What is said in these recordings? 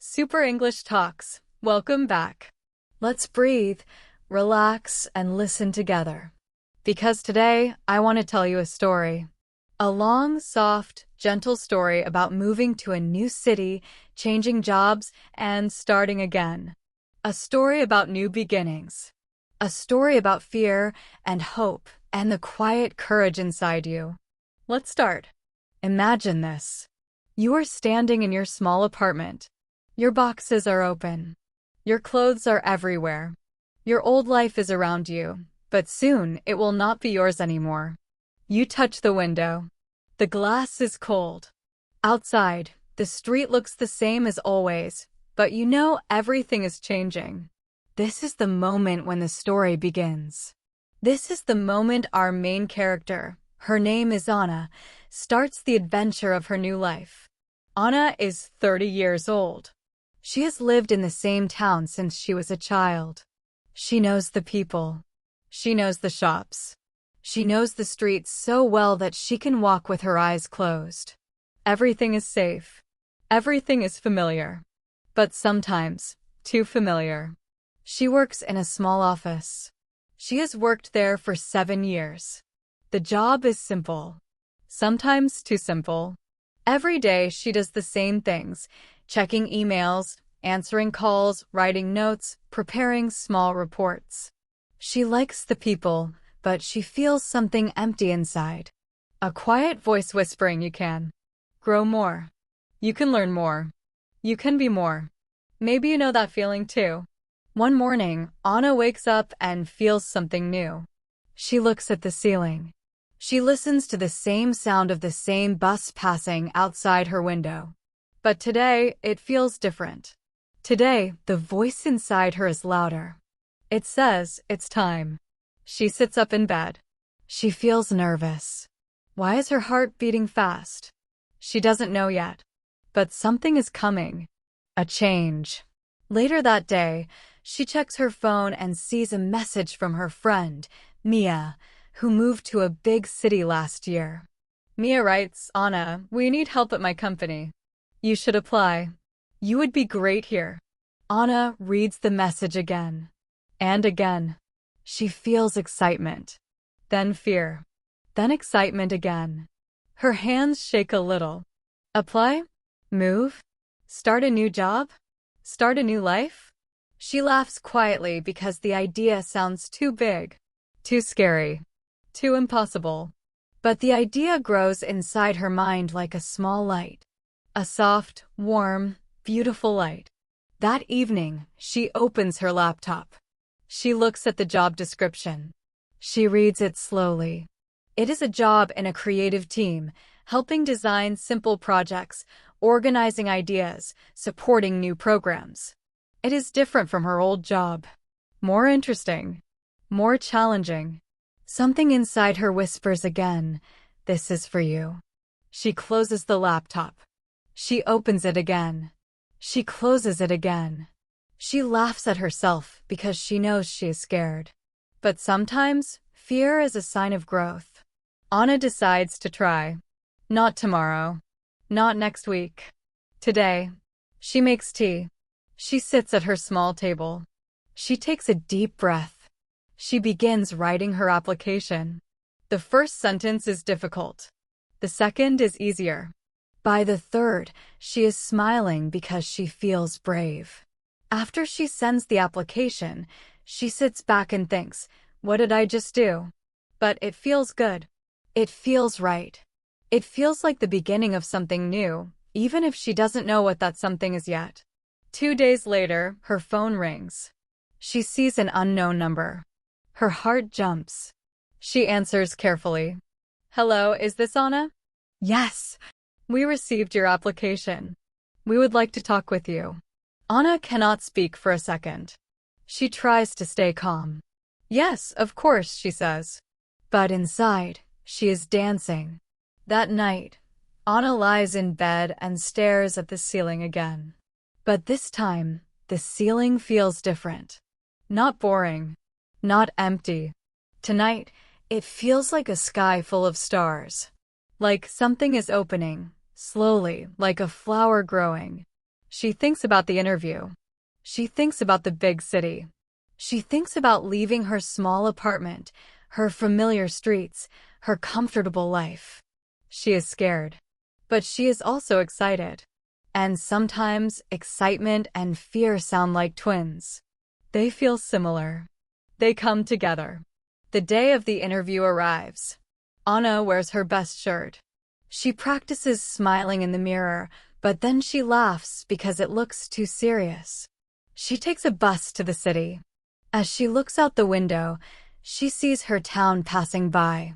Super English Talks. Welcome back. Let's breathe, relax, and listen together. Because today, I want to tell you a story. A long, soft, gentle story about moving to a new city, changing jobs, and starting again. A story about new beginnings. A story about fear and hope and the quiet courage inside you. Let's start. Imagine this. You are standing in your small apartment. Your boxes are open. Your clothes are everywhere. Your old life is around you, but soon it will not be yours anymore. You touch the window. The glass is cold. Outside, the street looks the same as always, but you know everything is changing. This is the moment when the story begins. This is the moment our main character, her name is Anna, starts the adventure of her new life. Anna is 30 years old. She has lived in the same town since she was a child. She knows the people. She knows the shops. She knows the streets so well that she can walk with her eyes closed. Everything is safe. Everything is familiar. But sometimes, too familiar. She works in a small office. She has worked there for 7 years. The job is simple. Sometimes too simple. Every day she does the same things, checking emails, answering calls, writing notes, preparing small reports. She likes the people, but she feels something empty inside. A quiet voice whispering you can grow more. You can learn more. You can be more. Maybe you know that feeling too. One morning, Anna wakes up and feels something new. She looks at the ceiling. She listens to the same sound of the same bus passing outside her window. But today, it feels different. Today, the voice inside her is louder. It says, it's time. She sits up in bed. She feels nervous. Why is her heart beating fast? She doesn't know yet. But something is coming. A change. Later that day, she checks her phone and sees a message from her friend, Mia, who moved to a big city last year. Mia writes, Anna, we need help at my company. You should apply. You would be great here. Anna reads the message again. And again. She feels excitement. Then fear. Then excitement again. Her hands shake a little. Apply? Move? Start a new job? Start a new life? She laughs quietly because the idea sounds too big. Too scary. Too impossible. But the idea grows inside her mind like a small light. A soft, warm, beautiful light. That evening, she opens her laptop. She looks at the job description. She reads it slowly. It is a job in a creative team, helping design simple projects, organizing ideas, supporting new programs. It is different from her old job. More interesting. More challenging. Something inside her whispers again, this is for you. She closes the laptop. She opens it again. She closes it again. She laughs at herself because she knows she is scared. But sometimes, fear is a sign of growth. Anna decides to try. Not tomorrow. Not next week. Today. She makes tea. She sits at her small table. She takes a deep breath. She begins writing her application. The first sentence is difficult. The second is easier. By the third, she is smiling because she feels brave. After she sends the application, she sits back and thinks, what did I just do? But it feels good. It feels right. It feels like the beginning of something new, even if she doesn't know what that something is yet. 2 days later, her phone rings. She sees an unknown number. Her heart jumps. She answers carefully. Hello, is this Anna? Yes. We received your application. We would like to talk with you. Anna cannot speak for a second. She tries to stay calm. Yes, of course, she says. But inside, she is dancing. That night, Anna lies in bed and stares at the ceiling again. But this time, the ceiling feels different. Not boring. Not empty. Tonight, it feels like a sky full of stars. Like something is opening, slowly, like a flower growing. She thinks about the interview. She thinks about the big city. She thinks about leaving her small apartment, her familiar streets, her comfortable life. She is scared. But she is also excited. And sometimes excitement and fear sound like twins. They feel similar. They come together. The day of the interview arrives. Anna wears her best shirt. She practices smiling in the mirror, but then she laughs because it looks too serious. She takes a bus to the city. As she looks out the window, she sees her town passing by.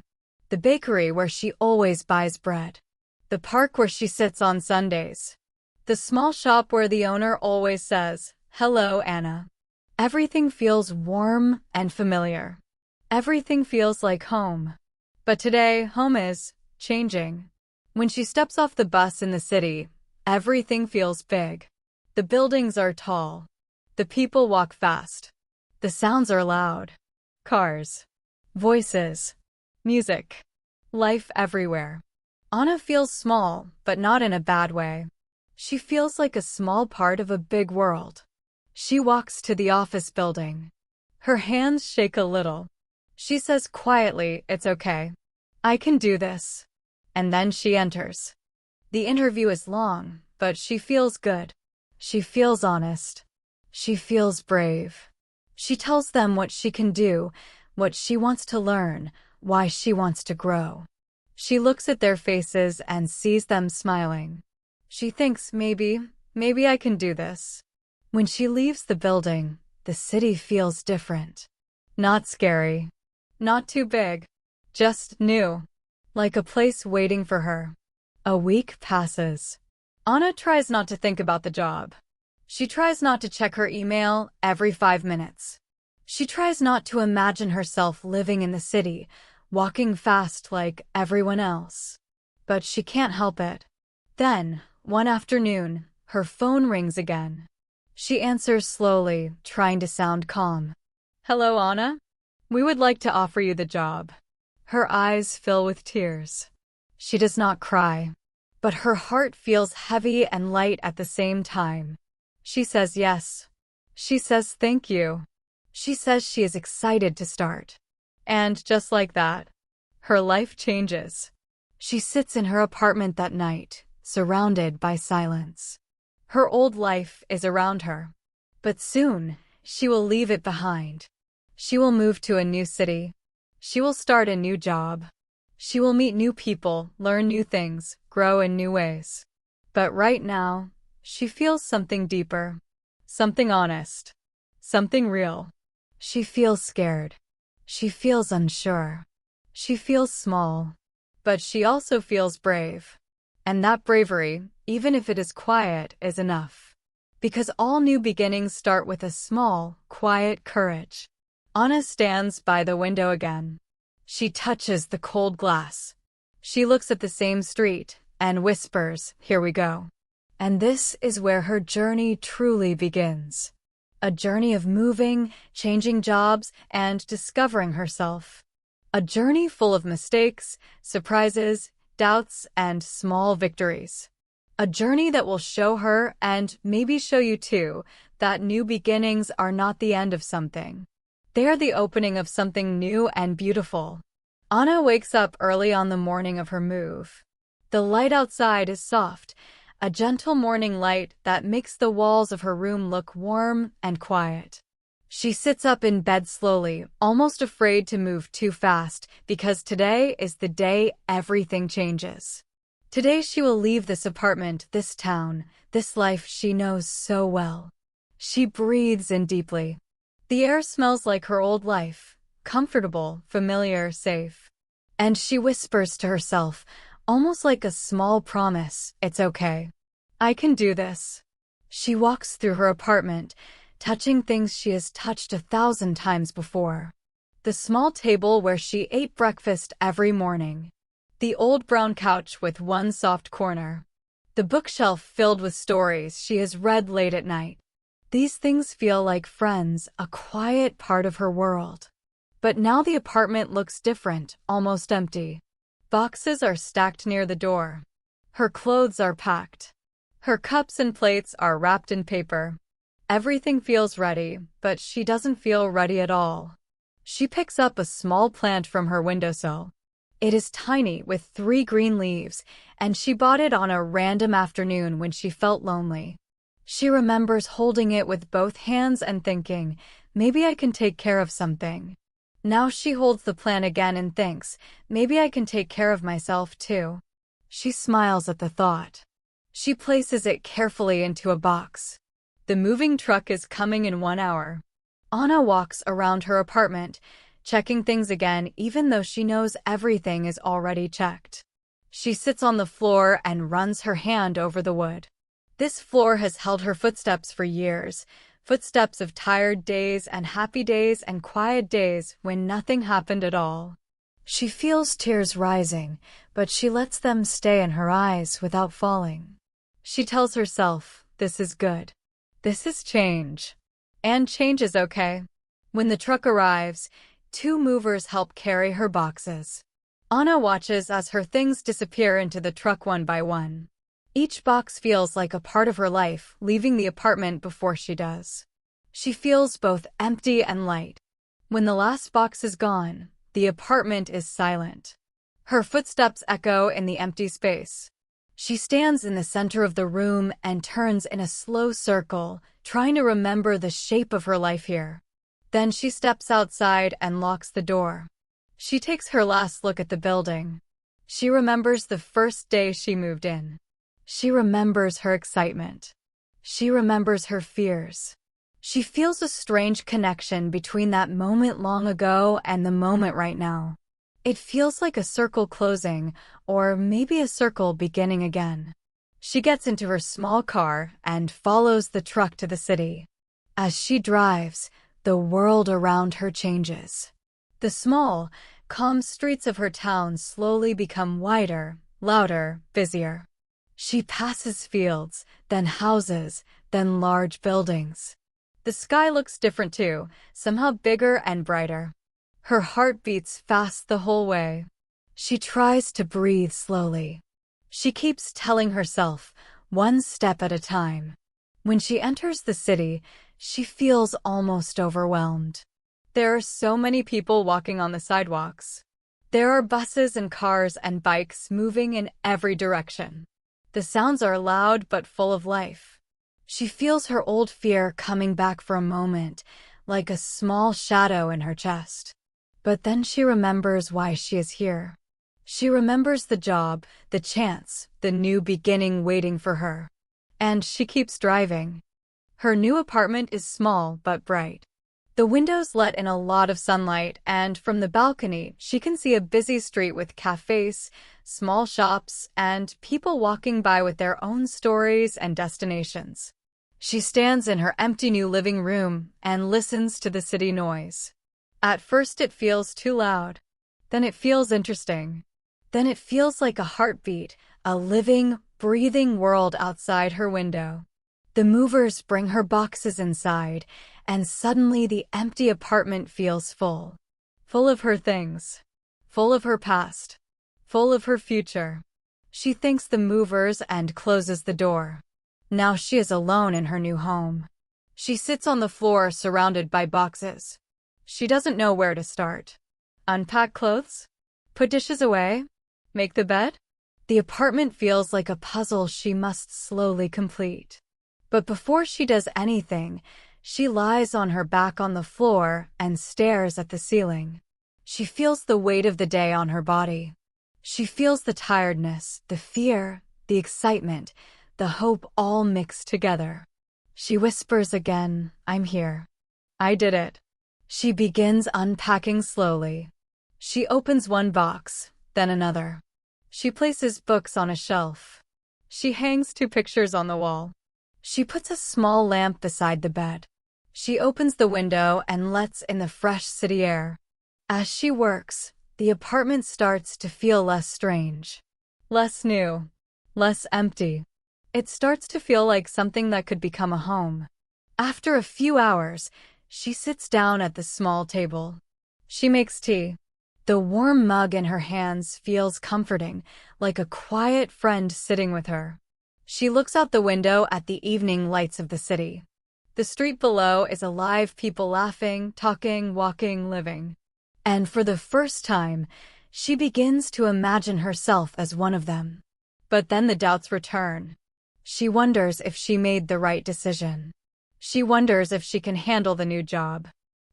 The bakery where she always buys bread. The park where she sits on Sundays. The small shop where the owner always says, "Hello, Anna." Everything feels warm and familiar. Everything feels like home. But today, home is changing. When she steps off the bus in the city, everything feels big. The buildings are tall. The people walk fast. The sounds are loud. Cars. Voices. Music. Life everywhere. Anna feels small, but not in a bad way. She feels like a small part of a big world. She walks to the office building. Her hands shake a little. She says quietly, "It's okay. I can do this." And then she enters. The interview is long, but she feels good. She feels honest. She feels brave. She tells them what she can do, what she wants to learn, why she wants to grow. She looks at their faces and sees them smiling. She thinks, maybe I can do this. When she leaves the building, the city feels different. Not scary. Not too big. Just new. Like a place waiting for her. A week passes. Anna tries not to think about the job. She tries not to check her email every 5 minutes. She tries not to imagine herself living in the city, walking fast like everyone else. But she can't help it. Then, one afternoon, her phone rings again. She answers slowly, trying to sound calm. "Hello, Anna? We would like to offer you the job." Her eyes fill with tears. She does not cry, but her heart feels heavy and light at the same time. She says yes. She says thank you. She says she is excited to start. And just like that, her life changes. She sits in her apartment that night, surrounded by silence. Her old life is around her. But soon, she will leave it behind. She will move to a new city. She will start a new job. She will meet new people, learn new things, grow in new ways. But right now, she feels something deeper. Something honest. Something real. She feels scared. She feels unsure. She feels small. But she also feels brave. And that bravery, even if it is quiet, is enough. Because all new beginnings start with a small, quiet courage. Anna stands by the window again. She touches the cold glass. She looks at the same street and whispers, "Here we go." And this is where her journey truly begins. A journey of moving, changing jobs, and discovering herself. A journey full of mistakes, surprises, doubts, and small victories. A journey that will show her, and maybe show you too, that new beginnings are not the end of something. They are the opening of something new and beautiful. Anna wakes up early on the morning of her move. The light outside is soft, a gentle morning light that makes the walls of her room look warm and quiet. She sits up in bed slowly, almost afraid to move too fast, because today is the day everything changes. Today she will leave this apartment, this town, this life she knows so well. She breathes in deeply. The air smells like her old life, comfortable, familiar, safe. And she whispers to herself, almost like a small promise, "It's okay. I can do this." She walks through her apartment, touching things she has touched 1,000 times before. The small table where she ate breakfast every morning. The old brown couch with one soft corner. The bookshelf filled with stories she has read late at night. These things feel like friends, a quiet part of her world. But now the apartment looks different, almost empty. Boxes are stacked near the door. Her clothes are packed. Her cups and plates are wrapped in paper. Everything feels ready, but she doesn't feel ready at all. She picks up a small plant from her windowsill. It is tiny with 3 green leaves, and she bought it on a random afternoon when she felt lonely. She remembers holding it with both hands and thinking, maybe I can take care of something. Now she holds the plant again and thinks, maybe I can take care of myself too. She smiles at the thought. She places it carefully into a box. The moving truck is coming in 1 hour. Anna walks around her apartment, checking things again even though she knows everything is already checked. She sits on the floor and runs her hand over the wood. This floor has held her footsteps for years, footsteps of tired days and happy days and quiet days when nothing happened at all. She feels tears rising, but she lets them stay in her eyes without falling. She tells herself, this is good. This is change. And change is okay. When the truck arrives, 2 movers help carry her boxes. Anna watches as her things disappear into the truck one by one. Each box feels like a part of her life, leaving the apartment before she does. She feels both empty and light. When the last box is gone, the apartment is silent. Her footsteps echo in the empty space. She stands in the center of the room and turns in a slow circle, trying to remember the shape of her life here. Then she steps outside and locks the door. She takes her last look at the building. She remembers the first day she moved in. She remembers her excitement. She remembers her fears. She feels a strange connection between that moment long ago and the moment right now. It feels like a circle closing, or maybe a circle beginning again. She gets into her small car and follows the truck to the city. As she drives, the world around her changes. The small, calm streets of her town slowly become wider, louder, busier. She passes fields, then houses, then large buildings. The sky looks different too, somehow bigger and brighter. Her heart beats fast the whole way. She tries to breathe slowly. She keeps telling herself, one step at a time. When she enters the city, she feels almost overwhelmed. There are so many people walking on the sidewalks. There are buses and cars and bikes moving in every direction. The sounds are loud but full of life. She feels her old fear coming back for a moment, like a small shadow in her chest. But then she remembers why she is here. She remembers the job, the chance, the new beginning waiting for her. And she keeps driving. Her new apartment is small but bright. The windows let in a lot of sunlight, and from the balcony, she can see a busy street with cafes, small shops, and people walking by with their own stories and destinations. She stands in her empty new living room and listens to the city noise. At first it feels too loud. Then it feels interesting. Then it feels like a heartbeat, a living, breathing world outside her window. The movers bring her boxes inside, and suddenly the empty apartment feels full. Full of her things. Full of her past. Full of her future. She thanks the movers and closes the door. Now she is alone in her new home. She sits on the floor surrounded by boxes. She doesn't know where to start. Unpack clothes? Put dishes away? Make the bed? The apartment feels like a puzzle she must slowly complete. But before she does anything, she lies on her back on the floor and stares at the ceiling. She feels the weight of the day on her body. She feels the tiredness, the fear, the excitement, the hope all mixed together. She whispers again, I'm here. I did it. She begins unpacking slowly. She opens one box, then another. She places books on a shelf. She hangs 2 pictures on the wall. She puts a small lamp beside the bed. She opens the window and lets in the fresh city air. As she works, the apartment starts to feel less strange. Less new. Less empty. It starts to feel like something that could become a home. After a few hours, she sits down at the small table. She makes tea. The warm mug in her hands feels comforting, like a quiet friend sitting with her. She looks out the window at the evening lights of the city. The street below is alive, people laughing, talking, walking, living. And for the first time, she begins to imagine herself as one of them. But then the doubts return. She wonders if she made the right decision. She wonders if she can handle the new job.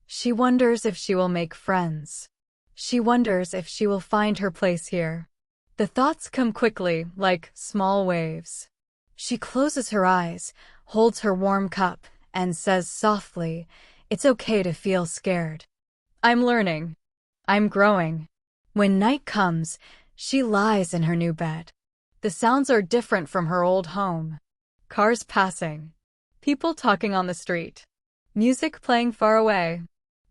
She wonders if she will make friends. She wonders if she will find her place here. The thoughts come quickly, like small waves. She closes her eyes, holds her warm cup, and says softly, "It's okay to feel scared. I'm learning. I'm growing." When night comes, she lies in her new bed. The sounds are different from her old home. Cars passing. People talking on the street. Music playing far away.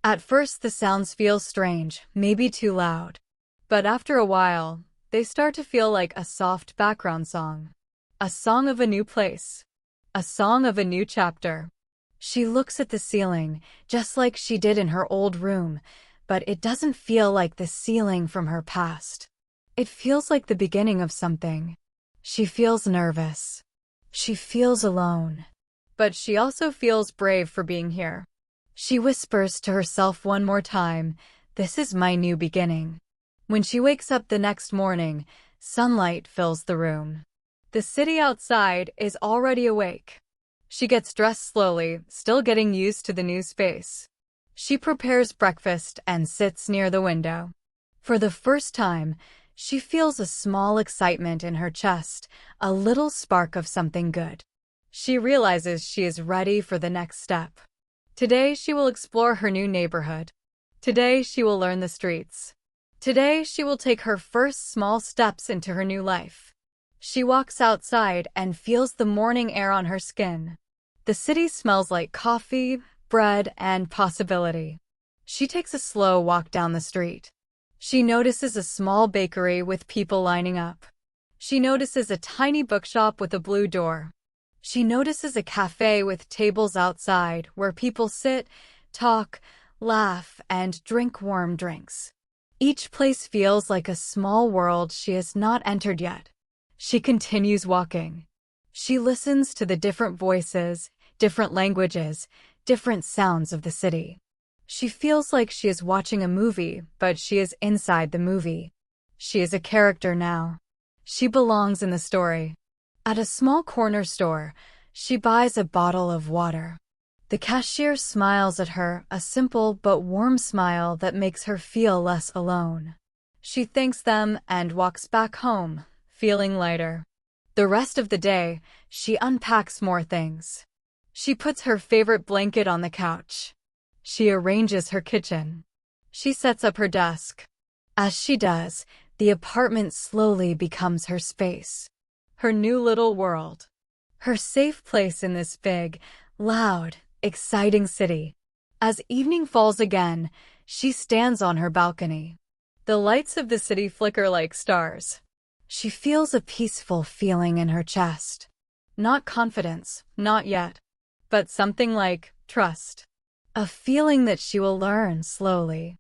At first the sounds feel strange, maybe too loud. But after a while, they start to feel like a soft background song. A song of a new place. A song of a new chapter. She looks at the ceiling, just like she did in her old room, but it doesn't feel like the ceiling from her past. It feels like the beginning of something. She feels nervous. She feels alone. But she also feels brave for being here. She whispers to herself one more time, "This is my new beginning." When she wakes up the next morning, sunlight fills the room. The city outside is already awake. She gets dressed slowly, still getting used to the new space. She prepares breakfast and sits near the window. For the first time, she feels a small excitement in her chest, a little spark of something good. She realizes she is ready for the next step. Today she will explore her new neighborhood. Today she will learn the streets. Today she will take her first small steps into her new life. She walks outside and feels the morning air on her skin. The city smells like coffee, bread, and possibility. She takes a slow walk down the street. She notices a small bakery with people lining up. She notices a tiny bookshop with a blue door. She notices a cafe with tables outside where people sit, talk, laugh, and drink warm drinks. Each place feels like a small world she has not entered yet. She continues walking. She listens to the different voices, different languages, different sounds of the city. She feels like she is watching a movie, but she is inside the movie. She is a character now. She belongs in the story. At a small corner store, she buys a bottle of water. The cashier smiles at her, a simple but warm smile that makes her feel less alone. She thanks them and walks back home, feeling lighter. The rest of the day, she unpacks more things. She puts her favorite blanket on the couch. She arranges her kitchen. She sets up her desk. As she does, the apartment slowly becomes her space. Her new little world. Her safe place in this big, loud, exciting city. As evening falls again, she stands on her balcony. The lights of the city flicker like stars. She feels a peaceful feeling in her chest. Not confidence, not yet, but something like trust. A feeling that she will learn slowly.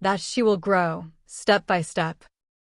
That she will grow, step by step.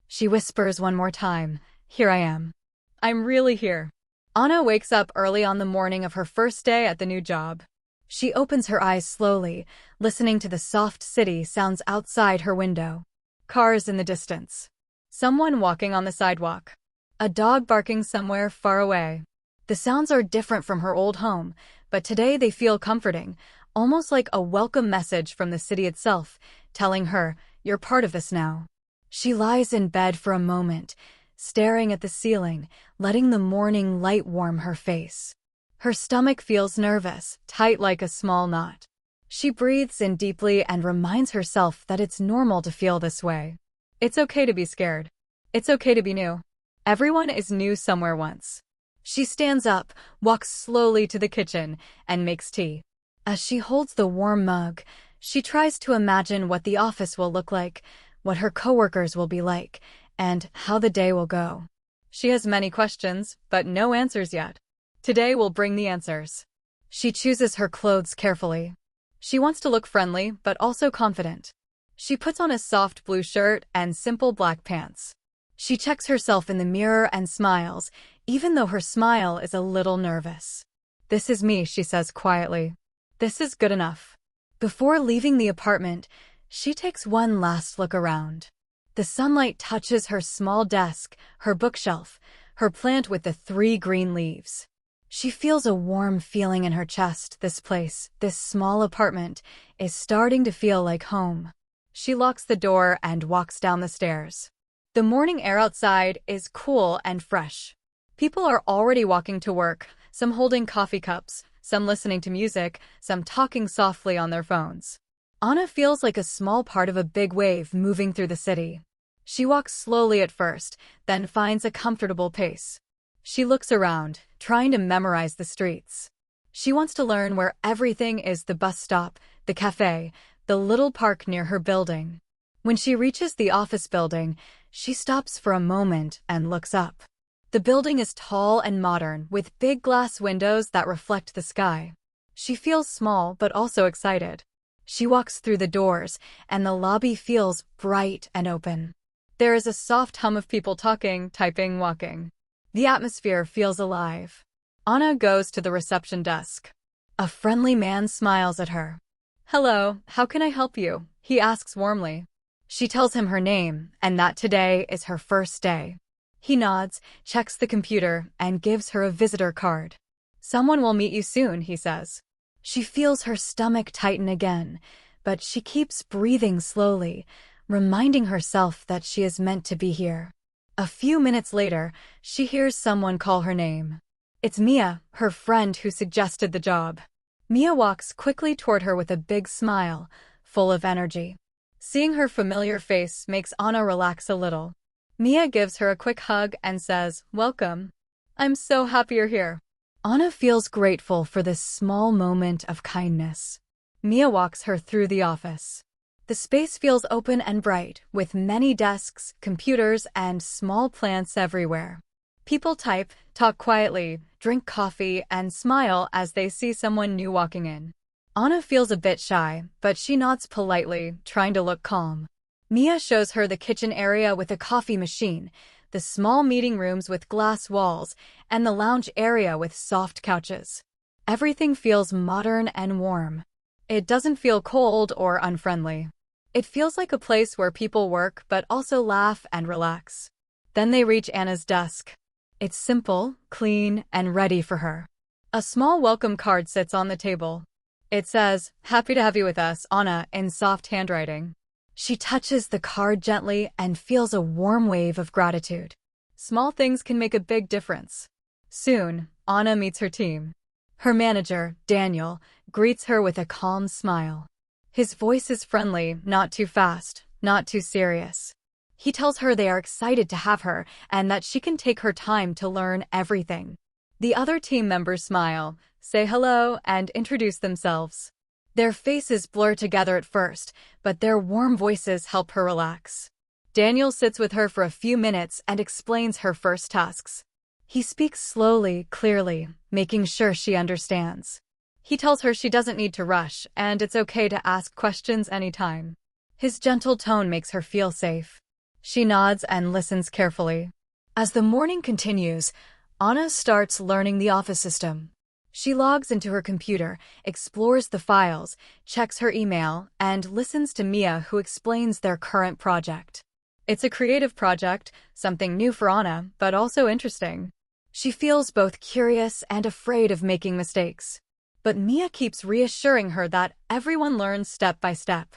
She whispers one more time, "Here I am. I'm really here." Anna wakes up early on the morning of her first day at the new job. She opens her eyes slowly, listening to the soft city sounds outside her window. Cars in the distance. Someone walking on the sidewalk. A dog barking somewhere far away. The sounds are different from her old home, but today they feel comforting, almost like a welcome message from the city itself, telling her, "You're part of this now." She lies in bed for a moment, staring at the ceiling, letting the morning light warm her face. Her stomach feels nervous, tight like a small knot. She breathes in deeply and reminds herself that it's normal to feel this way. It's okay to be scared. It's okay to be new. Everyone is new somewhere once. She stands up, walks slowly to the kitchen, and makes tea. As she holds the warm mug, she tries to imagine what the office will look like, what her coworkers will be like, and how the day will go. She has many questions, but no answers yet. Today will bring the answers. She chooses her clothes carefully. She wants to look friendly, but also confident. She puts on a soft blue shirt and simple black pants. She checks herself in the mirror and smiles, even though her smile is a little nervous. "This is me," she says quietly. "This is good enough." Before leaving the apartment, she takes one last look around. The sunlight touches her small desk, her bookshelf, her plant with the 3 green leaves. She feels a warm feeling in her chest. This place, this small apartment, is starting to feel like home. She locks the door and walks down the stairs. The morning air outside is cool and fresh. People are already walking to work, some holding coffee cups, some listening to music, some talking softly on their phones. Anna feels like a small part of a big wave moving through the city. She walks slowly at first, then finds a comfortable pace. She looks around, trying to memorize the streets. She wants to learn where everything is: the bus stop, the cafe, the little park near her building. When she reaches the office building, she stops for a moment and looks up. The building is tall and modern, with big glass windows that reflect the sky. She feels small but also excited. She walks through the doors, and the lobby feels bright and open. There is a soft hum of people talking, typing, walking. The atmosphere feels alive. Anna goes to the reception desk. A friendly man smiles at her. "Hello, how can I help you?" he asks warmly. She tells him her name and that today is her first day. He nods, checks the computer, and gives her a visitor card. "Someone will meet you soon," he says. She feels her stomach tighten again, but she keeps breathing slowly, reminding herself that she is meant to be here. A few minutes later, she hears someone call her name. It's Mia, her friend who suggested the job. Mia walks quickly toward her with a big smile, full of energy. Seeing her familiar face makes Anna relax a little. Mia gives her a quick hug and says, "Welcome. I'm so happy you're here." Anna feels grateful for this small moment of kindness. Mia walks her through the office. The space feels open and bright, with many desks, computers, and small plants everywhere. People type, talk quietly, drink coffee, and smile as they see someone new walking in. Anna feels a bit shy, but she nods politely, trying to look calm. Mia shows her the kitchen area with a coffee machine, the small meeting rooms with glass walls, and the lounge area with soft couches. Everything feels modern and warm. It doesn't feel cold or unfriendly. It feels like a place where people work but also laugh and relax. Then they reach Anna's desk. It's simple, clean, and ready for her. A small welcome card sits on the table. It says, "Happy to have you with us, Anna," in soft handwriting. She touches the card gently and feels a warm wave of gratitude. Small things can make a big difference. Soon, Anna meets her team. Her manager, Daniel, greets her with a calm smile. His voice is friendly, not too fast, not too serious. He tells her they are excited to have her and that she can take her time to learn everything. The other team members smile, say hello, and introduce themselves. Their faces blur together at first, but their warm voices help her relax. Daniel sits with her for a few minutes and explains her first tasks. He speaks slowly, clearly, making sure she understands. He tells her she doesn't need to rush, and it's okay to ask questions anytime. His gentle tone makes her feel safe. She nods and listens carefully. As the morning continues, Anna starts learning the office system. She logs into her computer, explores the files, checks her email, and listens to Mia, who explains their current project. It's a creative project, something new for Anna, but also interesting. She feels both curious and afraid of making mistakes. But Mia keeps reassuring her that everyone learns step by step.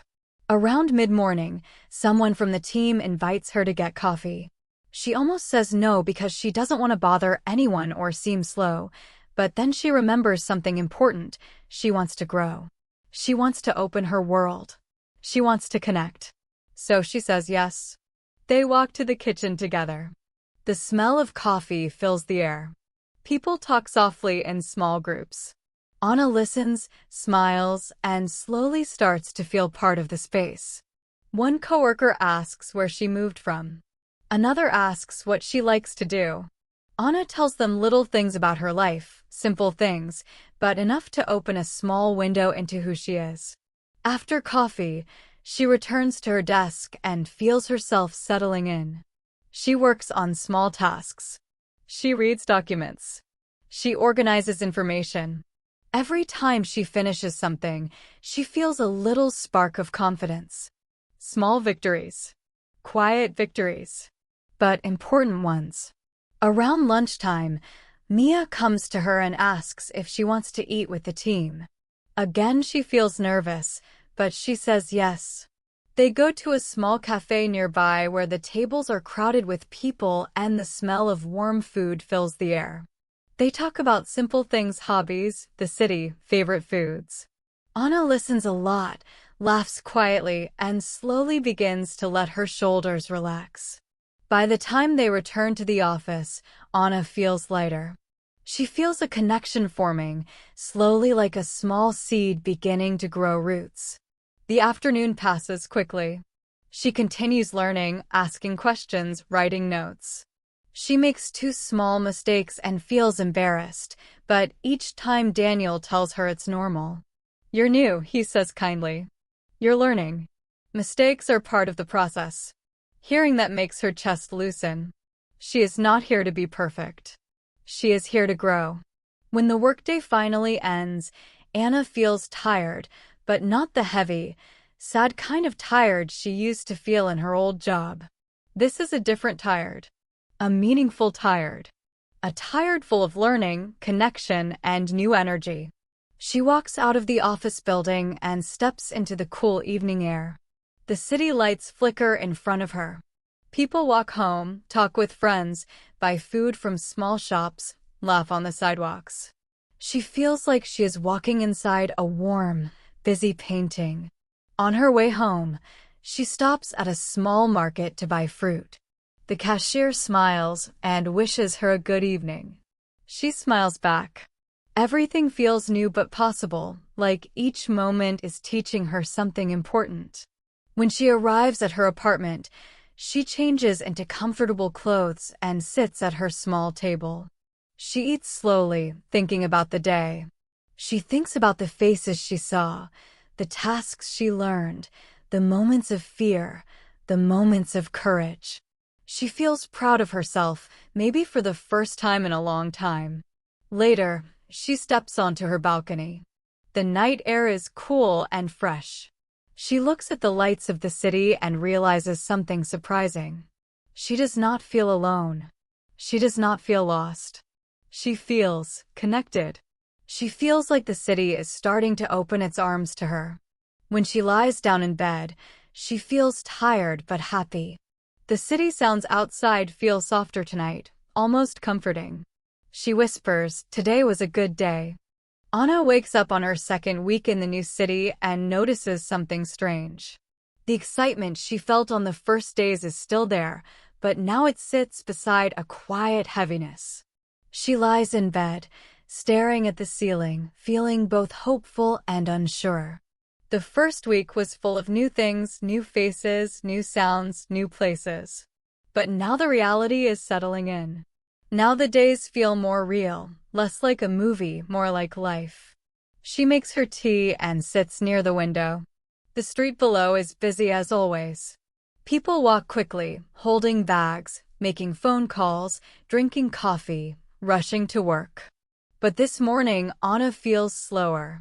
Around mid-morning, someone from the team invites her to get coffee. She almost says no because she doesn't want to bother anyone or seem slow. But then she remembers something important. She wants to grow. She wants to open her world. She wants to connect. So she says yes. They walk to the kitchen together. The smell of coffee fills the air. People talk softly in small groups. Anna listens, smiles, and slowly starts to feel part of the space. One coworker asks where she moved from. Another asks what she likes to do. Anna tells them little things about her life, simple things, but enough to open a small window into who she is. After coffee, she returns to her desk and feels herself settling in. She works on small tasks. She reads documents. She organizes information. Every time she finishes something, she feels a little spark of confidence. Small victories. Quiet victories. But important ones. Around lunchtime, Mia comes to her and asks if she wants to eat with the team. Again, she feels nervous, but she says yes. They go to a small cafe nearby where the tables are crowded with people and the smell of warm food fills the air. They talk about simple things, hobbies, the city, favorite foods. Anna listens a lot, laughs quietly, and slowly begins to let her shoulders relax. By the time they return to the office, Anna feels lighter. She feels a connection forming, slowly like a small seed beginning to grow roots. The afternoon passes quickly. She continues learning, asking questions, writing notes. She makes 2 small mistakes and feels embarrassed, but each time Daniel tells her it's normal. "You're new," he says kindly. "You're learning. Mistakes are part of the process." Hearing that makes her chest loosen. She is not here to be perfect. She is here to grow. When the workday finally ends, Anna feels tired, but not the heavy, sad kind of tired she used to feel in her old job. This is a different tired. A meaningful tired. A tired full of learning, connection, and new energy. She walks out of the office building and steps into the cool evening air. The city lights flicker in front of her. People walk home, talk with friends, buy food from small shops, laugh on the sidewalks. She feels like she is walking inside a warm, busy painting. On her way home, she stops at a small market to buy fruit. The cashier smiles and wishes her a good evening. She smiles back. Everything feels new but possible, like each moment is teaching her something important. When she arrives at her apartment, she changes into comfortable clothes and sits at her small table. She eats slowly, thinking about the day. She thinks about the faces she saw, the tasks she learned, the moments of fear, the moments of courage. She feels proud of herself, maybe for the first time in a long time. Later, she steps onto her balcony. The night air is cool and fresh. She looks at the lights of the city and realizes something surprising. She does not feel alone. She does not feel lost. She feels connected. She feels like the city is starting to open its arms to her. When she lies down in bed, she feels tired but happy. The city sounds outside feel softer tonight, almost comforting. She whispers, "Today was a good day." Anna wakes up on her second week in the new city and notices something strange. The excitement she felt on the first days is still there, but now it sits beside a quiet heaviness. She lies in bed, staring at the ceiling, feeling both hopeful and unsure. The first week was full of new things, new faces, new sounds, new places. But now the reality is settling in. Now the days feel more real, less like a movie, more like life. She makes her tea and sits near the window. The street below is busy as always. People walk quickly, holding bags, making phone calls, drinking coffee, rushing to work. But this morning, Anna feels slower.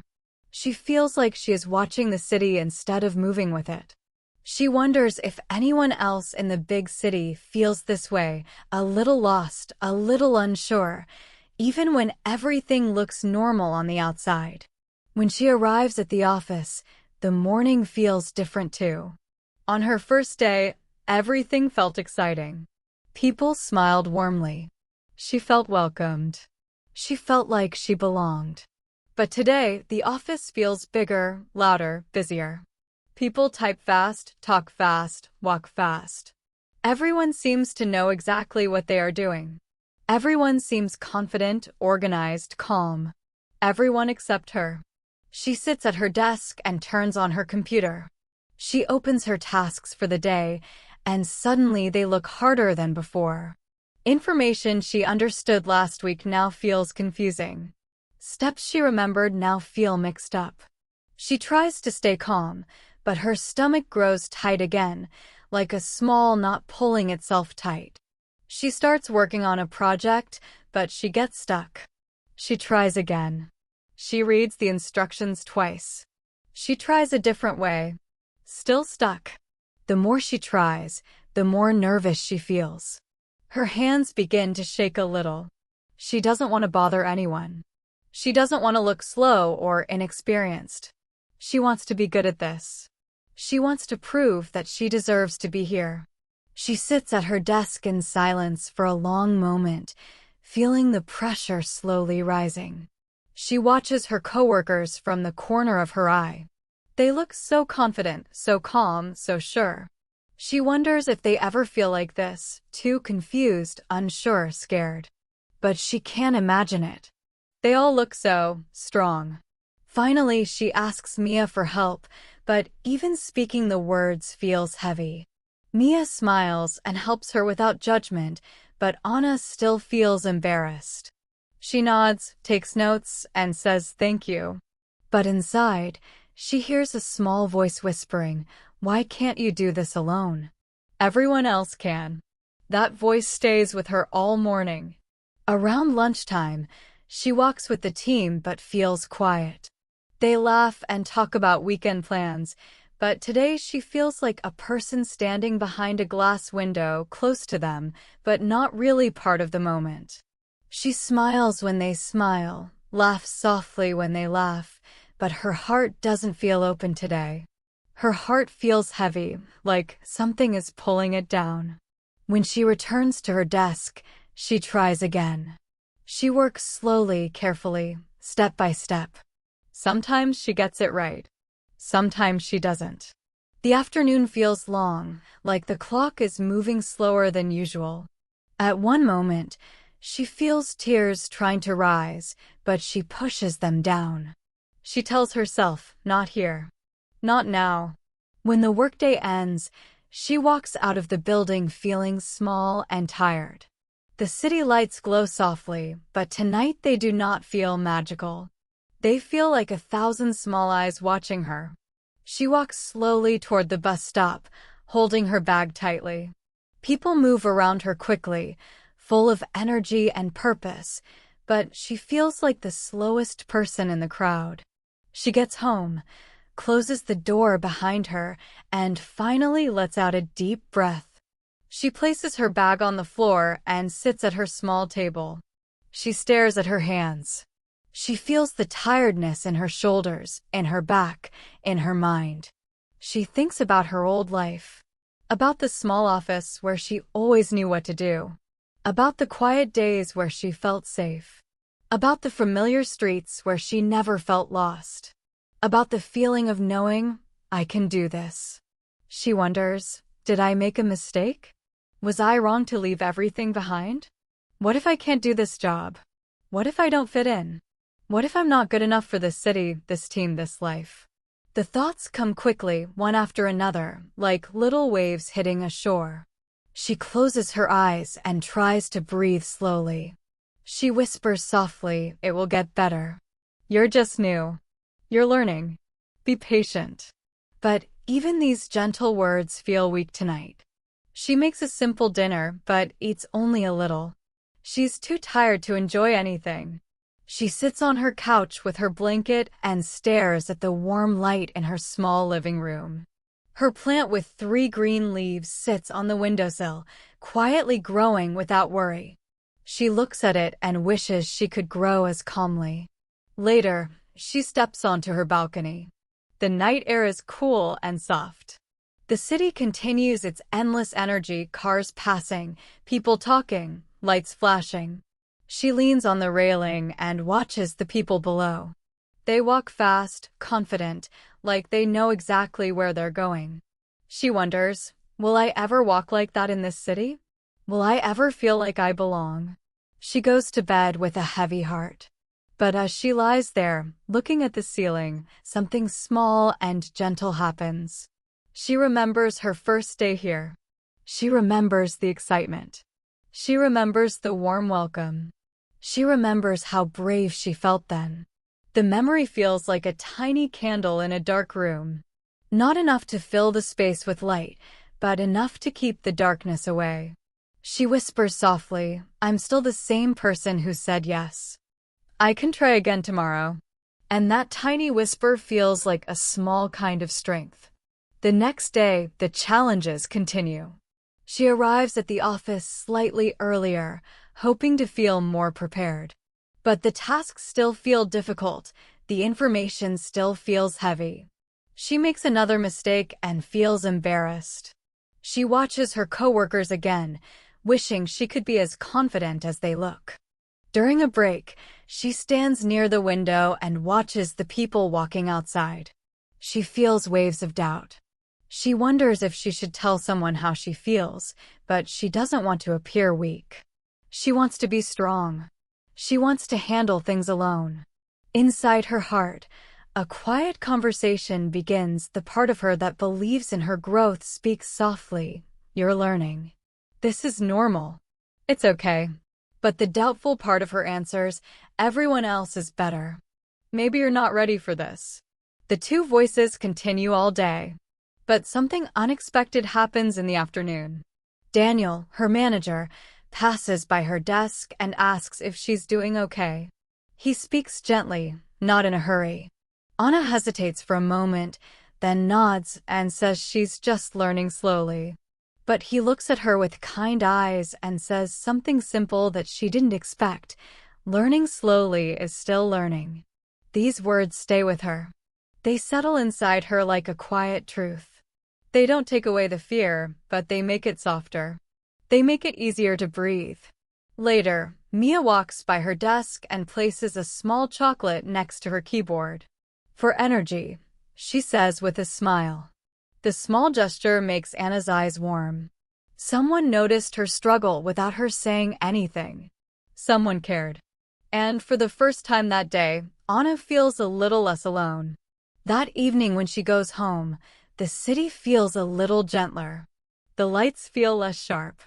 She feels like she is watching the city instead of moving with it. She wonders if anyone else in the big city feels this way, a little lost, a little unsure, even when everything looks normal on the outside. When she arrives at the office, the morning feels different too. On her first day, everything felt exciting. People smiled warmly. She felt welcomed. She felt like she belonged. But today, the office feels bigger, louder, busier. People type fast, talk fast, walk fast. Everyone seems to know exactly what they are doing. Everyone seems confident, organized, calm. Everyone except her. She sits at her desk and turns on her computer. She opens her tasks for the day, and suddenly they look harder than before. Information she understood last week now feels confusing. Steps she remembered now feel mixed up. She tries to stay calm, but her stomach grows tight again, like a small knot pulling itself tight. She starts working on a project, but she gets stuck. She tries again. She reads the instructions twice. She tries a different way. Still stuck. The more she tries, the more nervous she feels. Her hands begin to shake a little. She doesn't want to bother anyone. She doesn't want to look slow or inexperienced. She wants to be good at this. She wants to prove that she deserves to be here. She sits at her desk in silence for a long moment, feeling the pressure slowly rising. She watches her coworkers from the corner of her eye. They look so confident, so calm, so sure. She wonders if they ever feel like this, too confused, unsure, scared. But she can't imagine it. They all look so strong. Finally, she asks Mia for help, but even speaking the words feels heavy. Mia smiles and helps her without judgment, but Anna still feels embarrassed. She nods, takes notes, and says thank you. But inside, she hears a small voice whispering, "Why can't you do this alone? Everyone else can." That voice stays with her all morning. Around lunchtime, she walks with the team but feels quiet. They laugh and talk about weekend plans, but today she feels like a person standing behind a glass window close to them, but not really part of the moment. She smiles when they smile, laughs softly when they laugh, but her heart doesn't feel open today. Her heart feels heavy, like something is pulling it down. When she returns to her desk, she tries again. She works slowly, carefully, step by step. Sometimes she gets it right. Sometimes she doesn't. The afternoon feels long, like the clock is moving slower than usual. At one moment, she feels tears trying to rise, but she pushes them down. She tells herself, not here. Not now. When the workday ends, she walks out of the building feeling small and tired. The city lights glow softly, but tonight they do not feel magical. They feel like 1,000 small eyes watching her. She walks slowly toward the bus stop, holding her bag tightly. People move around her quickly, full of energy and purpose, but she feels like the slowest person in the crowd. She gets home, closes the door behind her, and finally lets out a deep breath. She places her bag on the floor and sits at her small table. She stares at her hands. She feels the tiredness in her shoulders, in her back, in her mind. She thinks about her old life, about the small office where she always knew what to do, about the quiet days where she felt safe, about the familiar streets where she never felt lost, about the feeling of knowing, I can do this. She wonders, did I make a mistake? Was I wrong to leave everything behind? What if I can't do this job? What if I don't fit in? What if I'm not good enough for this city, this team, this life? The thoughts come quickly, one after another, like little waves hitting a shore. She closes her eyes and tries to breathe slowly. She whispers softly, it will get better. You're just new. You're learning. Be patient. But even these gentle words feel weak tonight. She makes a simple dinner, but eats only a little. She's too tired to enjoy anything. She sits on her couch with her blanket and stares at the warm light in her small living room. Her plant with 3 green leaves sits on the windowsill, quietly growing without worry. She looks at it and wishes she could grow as calmly. Later, she steps onto her balcony. The night air is cool and soft. The city continues its endless energy, cars passing, people talking, lights flashing. She leans on the railing and watches the people below. They walk fast, confident, like they know exactly where they're going. She wonders, will I ever walk like that in this city? Will I ever feel like I belong? She goes to bed with a heavy heart. But as she lies there, looking at the ceiling, something small and gentle happens. She remembers her first day here. She remembers the excitement. She remembers the warm welcome. She remembers how brave she felt then. The memory feels like a tiny candle in a dark room. Not enough to fill the space with light, but enough to keep the darkness away. She whispers softly, "I'm still the same person who said yes. I can try again tomorrow." And that tiny whisper feels like a small kind of strength. The next day, the challenges continue. She arrives at the office slightly earlier, hoping to feel more prepared. But the tasks still feel difficult, the information still feels heavy. She makes another mistake and feels embarrassed. She watches her coworkers again, wishing she could be as confident as they look. During a break, she stands near the window and watches the people walking outside. She feels waves of doubt. She wonders if she should tell someone how she feels, but she doesn't want to appear weak. She wants to be strong. She wants to handle things alone. Inside her heart, a quiet conversation begins. The part of her that believes in her growth speaks softly. "You're learning. This is normal. It's okay." But the doubtful part of her answers, "Everyone else is better. Maybe you're not ready for this." The two voices continue all day. But something unexpected happens in the afternoon. Daniel, her manager, passes by her desk and asks if she's doing okay. He speaks gently, not in a hurry. Anna hesitates for a moment, then nods and says she's just learning slowly. But he looks at her with kind eyes and says something simple that she didn't expect. Learning slowly is still learning. These words stay with her. They settle inside her like a quiet truth. They don't take away the fear, but they make it softer. They make it easier to breathe. Later, Mia walks by her desk and places a small chocolate next to her keyboard. "For energy," she says with a smile. The small gesture makes Anna's eyes warm. Someone noticed her struggle without her saying anything. Someone cared. And for the first time that day, Anna feels a little less alone. That evening when she goes home, the city feels a little gentler. The lights feel less sharp.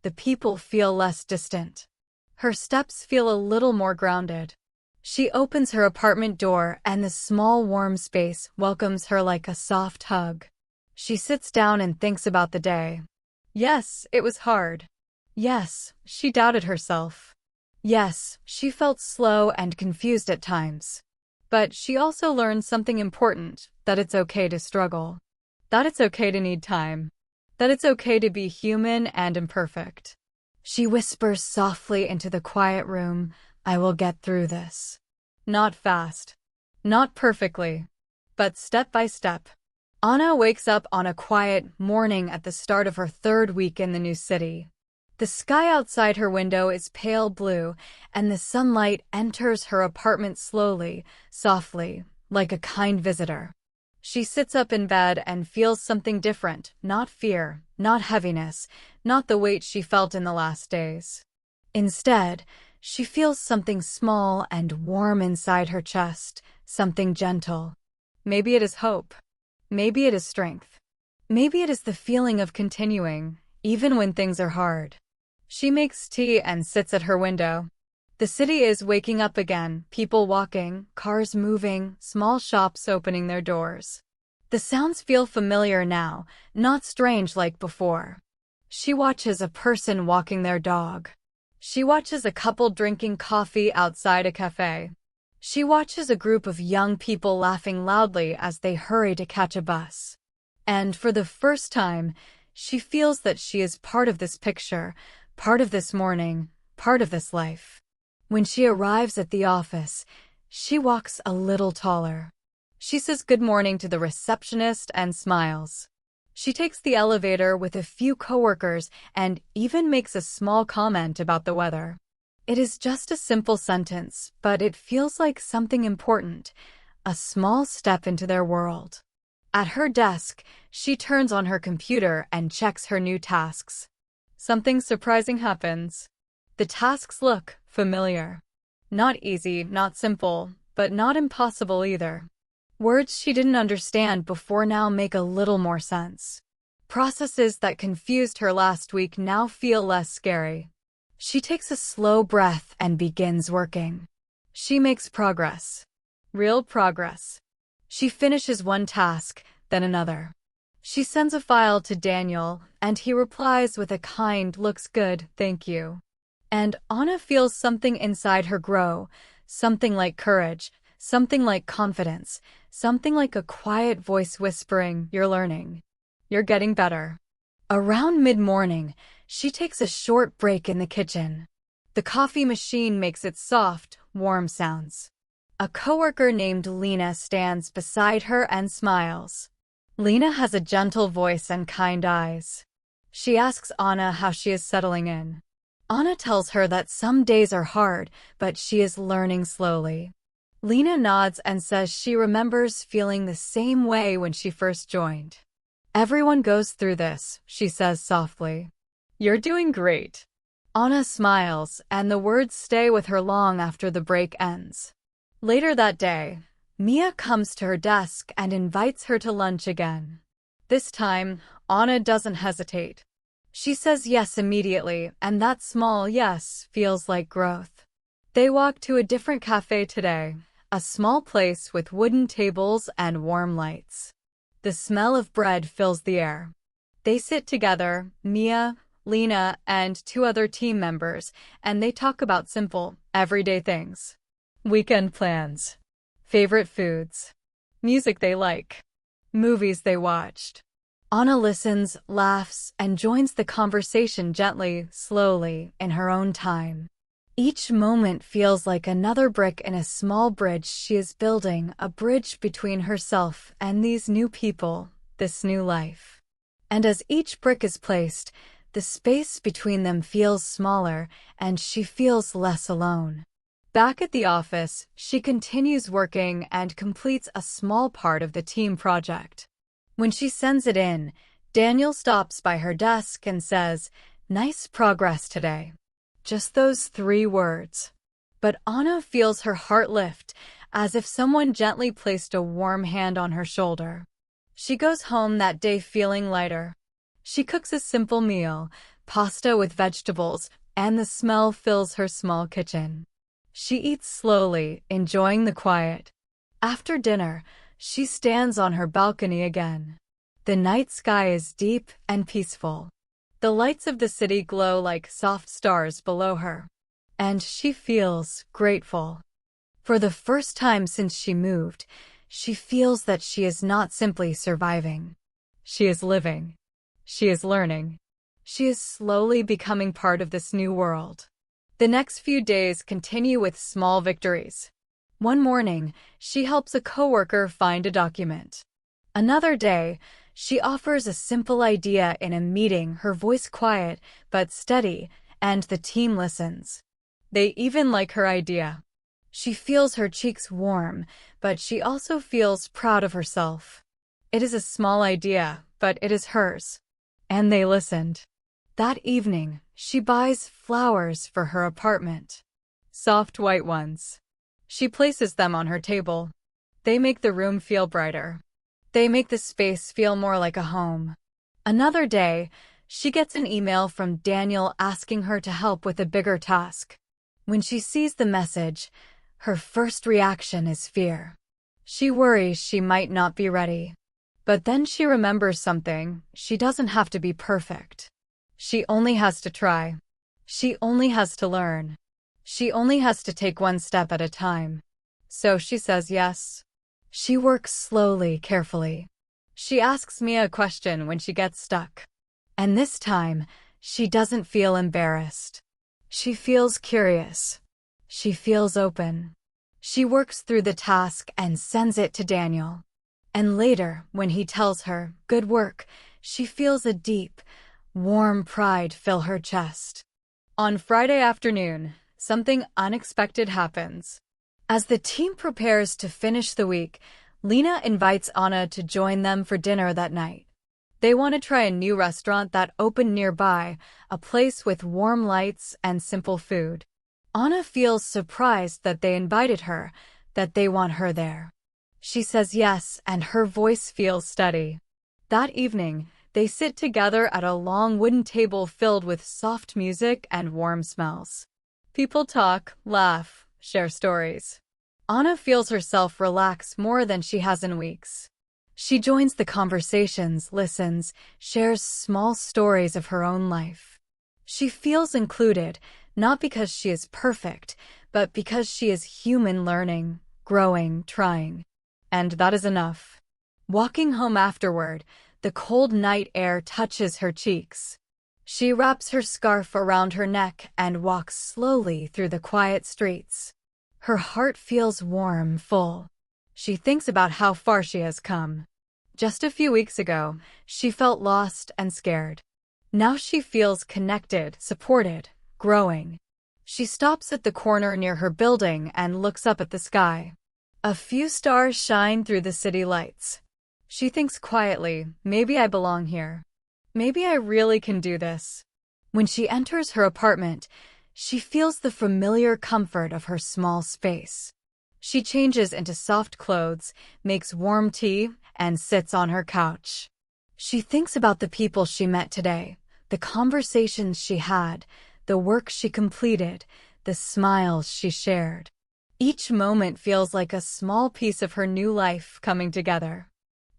The people feel less distant. Her steps feel a little more grounded. She opens her apartment door and the small warm space welcomes her like a soft hug. She sits down and thinks about the day. Yes, it was hard. Yes, she doubted herself. Yes, she felt slow and confused at times. But she also learned something important, that it's okay to struggle. That it's okay to need time. That it's okay to be human and imperfect. She whispers softly into the quiet room, "I will get through this." Not fast. Not perfectly. But step by step. Anna wakes up on a quiet morning at the start of her third week in the new city. The sky outside her window is pale blue, and the sunlight enters her apartment slowly, softly, like a kind visitor. She sits up in bed and feels something different, not fear, not heaviness, not the weight she felt in the last days. Instead, she feels something small and warm inside her chest, something gentle. Maybe it is hope. Maybe it is strength. Maybe it is the feeling of continuing, even when things are hard. She makes tea and sits at her window. The city is waking up again, people walking, cars moving, small shops opening their doors. The sounds feel familiar now, not strange like before. She watches a person walking their dog. She watches a couple drinking coffee outside a cafe. She watches a group of young people laughing loudly as they hurry to catch a bus. And for the first time, she feels that she is part of this picture, part of this morning, part of this life. When she arrives at the office, she walks a little taller. She says good morning to the receptionist and smiles. She takes the elevator with a few coworkers and even makes a small comment about the weather. It is just a simple sentence, but it feels like something important, a small step into their world. At her desk, she turns on her computer and checks her new tasks. Something surprising happens. The tasks look familiar. Not easy, not simple, but not impossible either. Words she didn't understand before now make a little more sense. Processes that confused her last week now feel less scary. She takes a slow breath and begins working. She makes progress. Real progress. She finishes one task, then another. She sends a file to Daniel, and he replies with a kind, "Looks good, thank you." And Anna feels something inside her grow, something like courage, something like confidence, something like a quiet voice whispering, "You're learning. You're getting better." Around mid-morning, she takes a short break in the kitchen. The coffee machine makes its soft, warm sounds. A coworker named Lena stands beside her and smiles. Lena has a gentle voice and kind eyes. She asks Anna how she is settling in. Anna tells her that some days are hard, but she is learning slowly. Lena nods and says she remembers feeling the same way when she first joined. "Everyone goes through this," she says softly. "You're doing great." Anna smiles, and the words stay with her long after the break ends. Later that day, Mia comes to her desk and invites her to lunch again. This time, Anna doesn't hesitate. She says yes immediately, and that small yes feels like growth. They walk to a different cafe today, a small place with wooden tables and warm lights. The smell of bread fills the air. They sit together, Mia, Lena, and two other team members, and they talk about simple, everyday things. Weekend plans, favorite foods, music they like, movies they watched. Anna listens, laughs, and joins the conversation gently, slowly, in her own time. Each moment feels like another brick in a small bridge she is building, a bridge between herself and these new people, this new life. And as each brick is placed, the space between them feels smaller, and she feels less alone. Back at the office, she continues working and completes a small part of the team project. When she sends it in, Daniel stops by her desk and says, "Nice progress today." Just those 3 words. But Anna feels her heart lift, as if someone gently placed a warm hand on her shoulder. She goes home that day feeling lighter. She cooks a simple meal, pasta with vegetables, and the smell fills her small kitchen. She eats slowly, enjoying the quiet. After dinner, she stands on her balcony again. The night sky is deep and peaceful. The lights of the city glow like soft stars below her. And she feels grateful. For the first time since she moved, she feels that she is not simply surviving. She is living. She is learning. She is slowly becoming part of this new world. The next few days continue with small victories. One morning, she helps a coworker find a document. Another day, she offers a simple idea in a meeting, her voice quiet but steady, and the team listens. They even like her idea. She feels her cheeks warm, but she also feels proud of herself. It is a small idea, but it is hers. And they listened. That evening, she buys flowers for her apartment. Soft white ones. She places them on her table. They make the room feel brighter. They make the space feel more like a home. Another day, she gets an email from Daniel asking her to help with a bigger task. When she sees the message, her first reaction is fear. She worries she might not be ready. But then she remembers something: she doesn't have to be perfect. She only has to try. She only has to learn. She only has to take one step at a time. So she says yes. She works slowly, carefully. She asks Mia a question when she gets stuck. And this time, she doesn't feel embarrassed. She feels curious. She feels open. She works through the task and sends it to Daniel. And later, when he tells her, "Good work," she feels a deep, warm pride fill her chest. On Friday afternoon, something unexpected happens. As the team prepares to finish the week, Lena invites Anna to join them for dinner that night. They want to try a new restaurant that opened nearby, a place with warm lights and simple food. Anna feels surprised that they invited her, that they want her there. She says yes, and her voice feels steady. That evening, they sit together at a long wooden table filled with soft music and warm smells. People talk, laugh, share stories. Anna feels herself relax more than she has in weeks. She joins the conversations, listens, shares small stories of her own life. She feels included, not because she is perfect, but because she is human, learning, growing, trying. And that is enough. Walking home afterward, the cold night air touches her cheeks. She wraps her scarf around her neck and walks slowly through the quiet streets. Her heart feels warm, full. She thinks about how far she has come. Just a few weeks ago, she felt lost and scared. Now she feels connected, supported, growing. She stops at the corner near her building and looks up at the sky. A few stars shine through the city lights. She thinks quietly, maybe I belong here. Maybe I really can do this. When she enters her apartment, she feels the familiar comfort of her small space. She changes into soft clothes, makes warm tea, and sits on her couch. She thinks about the people she met today, the conversations she had, the work she completed, the smiles she shared. Each moment feels like a small piece of her new life coming together.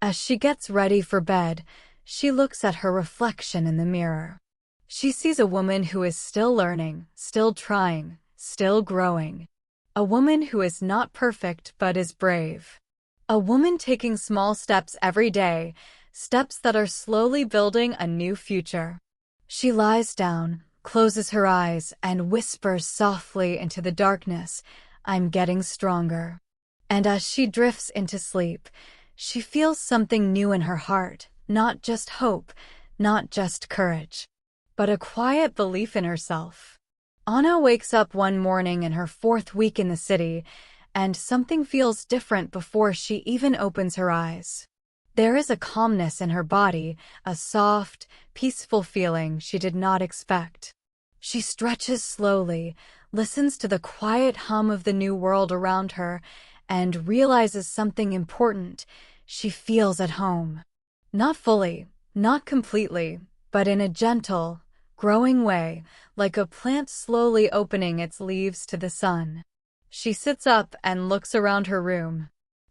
As she gets ready for bed, she looks at her reflection in the mirror. She sees a woman who is still learning, still trying, still growing. A woman who is not perfect but is brave. A woman taking small steps every day, steps that are slowly building a new future. She lies down, closes her eyes, and whispers softly into the darkness, I'm getting stronger. And as she drifts into sleep, she feels something new in her heart, not just hope, not just courage, but a quiet belief in herself. Anna wakes up one morning in her 4th week in the city, and something feels different before she even opens her eyes. There is a calmness in her body, a soft, peaceful feeling she did not expect. She stretches slowly, listens to the quiet hum of the new world around her, and realizes something important. She feels at home. Not fully, not completely, but in a gentle, growing way, like a plant slowly opening its leaves to the sun. She sits up and looks around her room.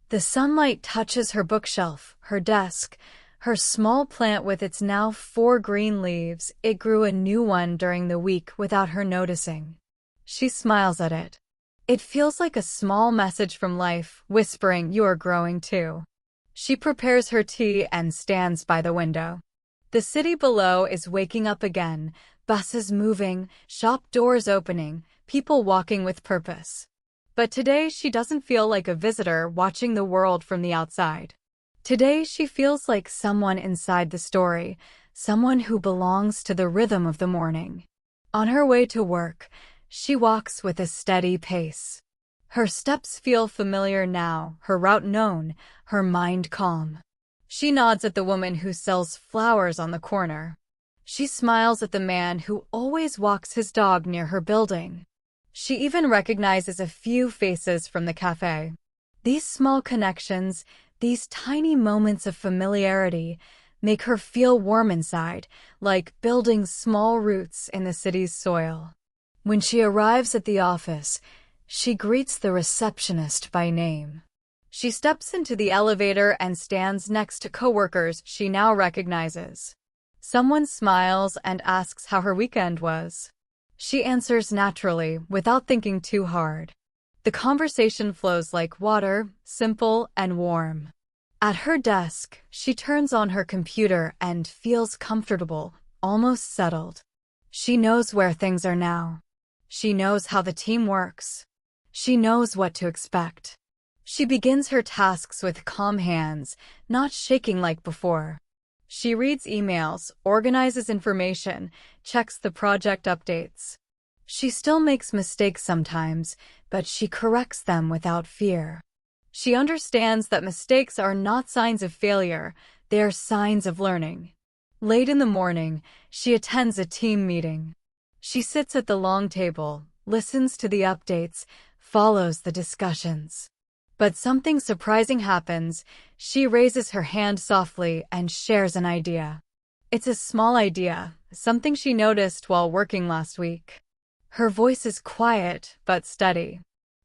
The sunlight touches her bookshelf, her desk, her small plant with its now 4 green leaves. It grew a new one during the week without her noticing. She smiles at it. It feels like a small message from life, whispering, you are growing too. She prepares her tea and stands by the window. The city below is waking up again, buses moving, shop doors opening, people walking with purpose. But today she doesn't feel like a visitor watching the world from the outside. Today she feels like someone inside the story, someone who belongs to the rhythm of the morning. On her way to work, she walks with a steady pace. Her steps feel familiar now, her route known, her mind calm. She nods at the woman who sells flowers on the corner. She smiles at the man who always walks his dog near her building. She even recognizes a few faces from the cafe. These small connections, these tiny moments of familiarity, make her feel warm inside, like building small roots in the city's soil. When she arrives at the office, she greets the receptionist by name. She steps into the elevator and stands next to coworkers she now recognizes. Someone smiles and asks how her weekend was. She answers naturally, without thinking too hard. The conversation flows like water, simple and warm. At her desk, she turns on her computer and feels comfortable, almost settled. She knows where things are now. She knows how the team works. She knows what to expect. She begins her tasks with calm hands, not shaking like before. She reads emails, organizes information, checks the project updates. She still makes mistakes sometimes, but she corrects them without fear. She understands that mistakes are not signs of failure, they are signs of learning. Late in the morning, she attends a team meeting. She sits at the long table, listens to the updates, follows the discussions. But something surprising happens. She raises her hand softly and shares an idea. It's a small idea, something she noticed while working last week. Her voice is quiet but steady.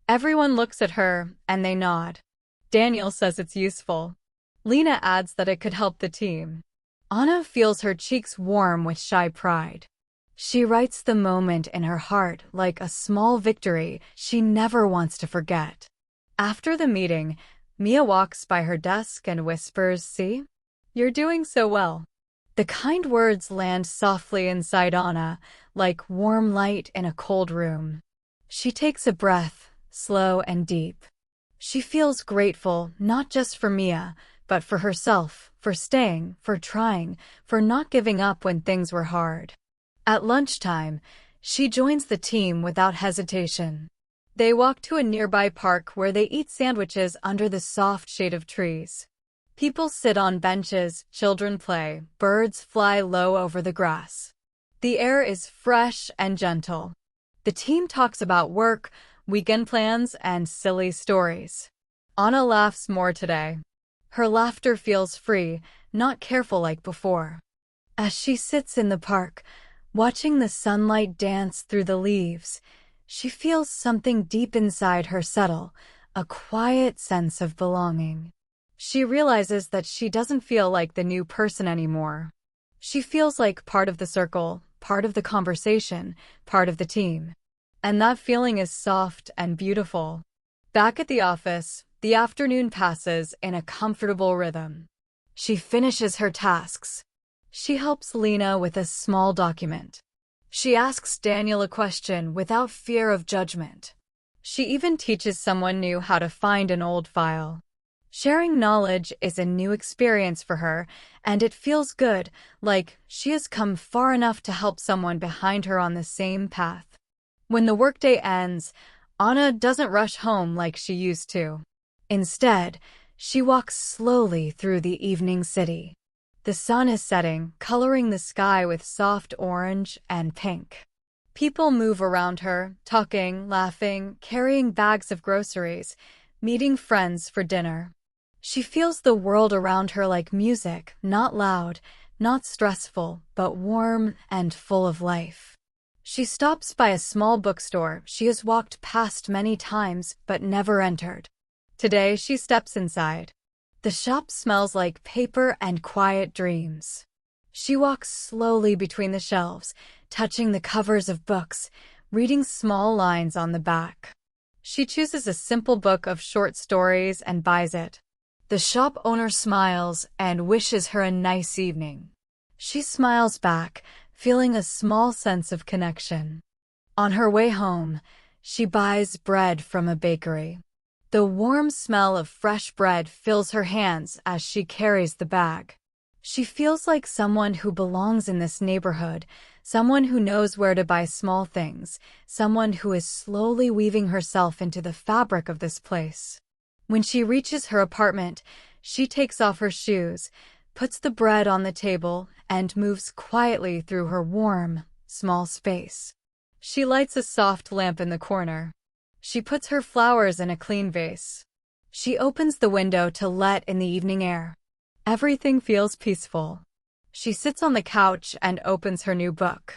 Everyone looks at her and they nod. Daniel says it's useful. Lena adds that it could help the team. Anna feels her cheeks warm with shy pride. She writes the moment in her heart like a small victory she never wants to forget. After the meeting, Mia walks by her desk and whispers, "See? You're doing so well." The kind words land softly inside Anna, like warm light in a cold room. She takes a breath, slow and deep. She feels grateful not just for Mia, but for herself, for staying, for trying, for not giving up when things were hard. At lunchtime, she joins the team without hesitation. They walk to a nearby park where they eat sandwiches under the soft shade of trees. People sit on benches, children play, birds fly low over the grass. The air is fresh and gentle. The team talks about work, weekend plans, and silly stories. Anna laughs more today. Her laughter feels free, not careful like before. As she sits in the park, watching the sunlight dance through the leaves, she feels something deep inside her settle, a quiet sense of belonging. She realizes that she doesn't feel like the new person anymore. She feels like part of the circle, part of the conversation, part of the team. And that feeling is soft and beautiful. Back at the office, the afternoon passes in a comfortable rhythm. She finishes her tasks. She helps Lena with a small document. She asks Daniel a question without fear of judgment. She even teaches someone new how to find an old file. Sharing knowledge is a new experience for her, and it feels good, like she has come far enough to help someone behind her on the same path. When the workday ends, Anna doesn't rush home like she used to. Instead, she walks slowly through the evening city. The sun is setting, coloring the sky with soft orange and pink. People move around her, talking, laughing, carrying bags of groceries, meeting friends for dinner. She feels the world around her like music, not loud, not stressful, but warm and full of life. She stops by a small bookstore she has walked past many times but never entered. Today, she steps inside. The shop smells like paper and quiet dreams. She walks slowly between the shelves, touching the covers of books, reading small lines on the back. She chooses a simple book of short stories and buys it. The shop owner smiles and wishes her a nice evening. She smiles back, feeling a small sense of connection. On her way home, she buys bread from a bakery. The warm smell of fresh bread fills her hands as she carries the bag. She feels like someone who belongs in this neighborhood, someone who knows where to buy small things, someone who is slowly weaving herself into the fabric of this place. When she reaches her apartment, she takes off her shoes, puts the bread on the table, and moves quietly through her warm, small space. She lights a soft lamp in the corner. She puts her flowers in a clean vase. She opens the window to let in the evening air. Everything feels peaceful. She sits on the couch and opens her new book.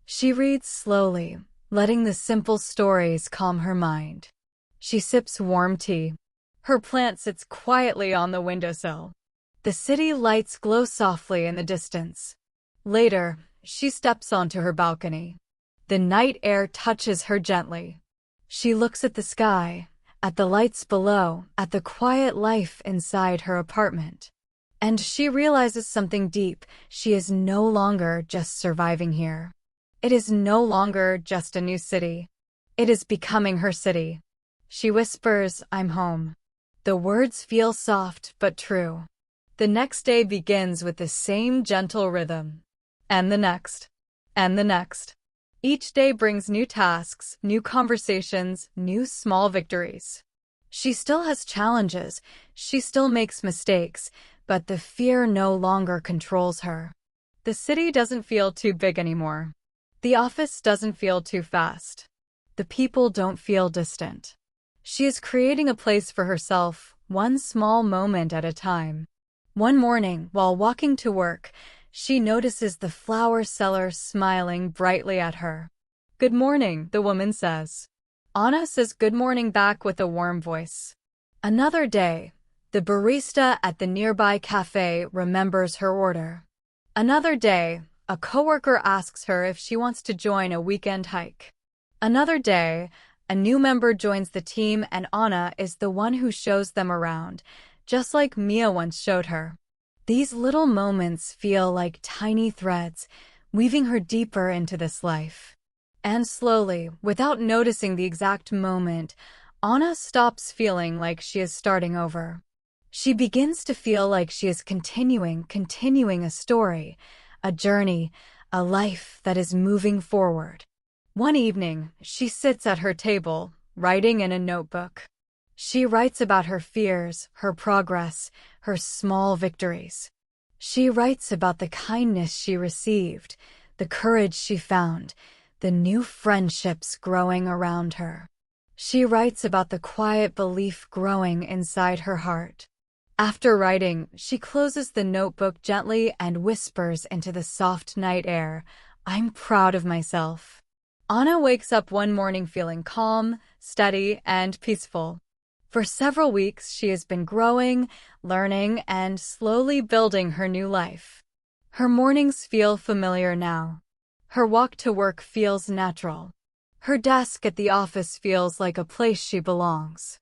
She reads slowly, letting the simple stories calm her mind. She sips warm tea. Her plant sits quietly on the windowsill. The city lights glow softly in the distance. Later, she steps onto her balcony. The night air touches her gently. She looks at the sky, at the lights below, at the quiet life inside her apartment. And she realizes something deep. She is no longer just surviving here. It is no longer just a new city. It is becoming her city. She whispers, "I'm home." The words feel soft but true. The next day begins with the same gentle rhythm. And the next. And the next. Each day brings new tasks, new conversations, new small victories. She still has challenges, she still makes mistakes, but the fear no longer controls her. The city doesn't feel too big anymore. The office doesn't feel too fast. The people don't feel distant. She is creating a place for herself, one small moment at a time. One morning, while walking to work, she notices the flower seller smiling brightly at her. "Good morning," the woman says. Anna says good morning back with a warm voice. Another day, The barista at the nearby cafe remembers her order. Another day, a coworker asks her if she wants to join a weekend hike. Another day, a new member joins the team and Anna is the one who shows them around, just like Mia once showed her. These little moments feel like tiny threads, weaving her deeper into this life. And slowly, without noticing the exact moment, Anna stops feeling like she is starting over. She begins to feel like she is continuing a story, a journey, a life that is moving forward. One evening, she sits at her table, writing in a notebook. She writes about her fears, her progress, her small victories. She writes about the kindness she received, the courage she found, the new friendships growing around her. She writes about the quiet belief growing inside her heart. After writing, she closes the notebook gently and whispers into the soft night air, "I'm proud of myself." Anna wakes up one morning feeling calm, steady, and peaceful. For several weeks, she has been growing, learning, and slowly building her new life. Her mornings feel familiar now. Her walk to work feels natural. Her desk at the office feels like a place she belongs.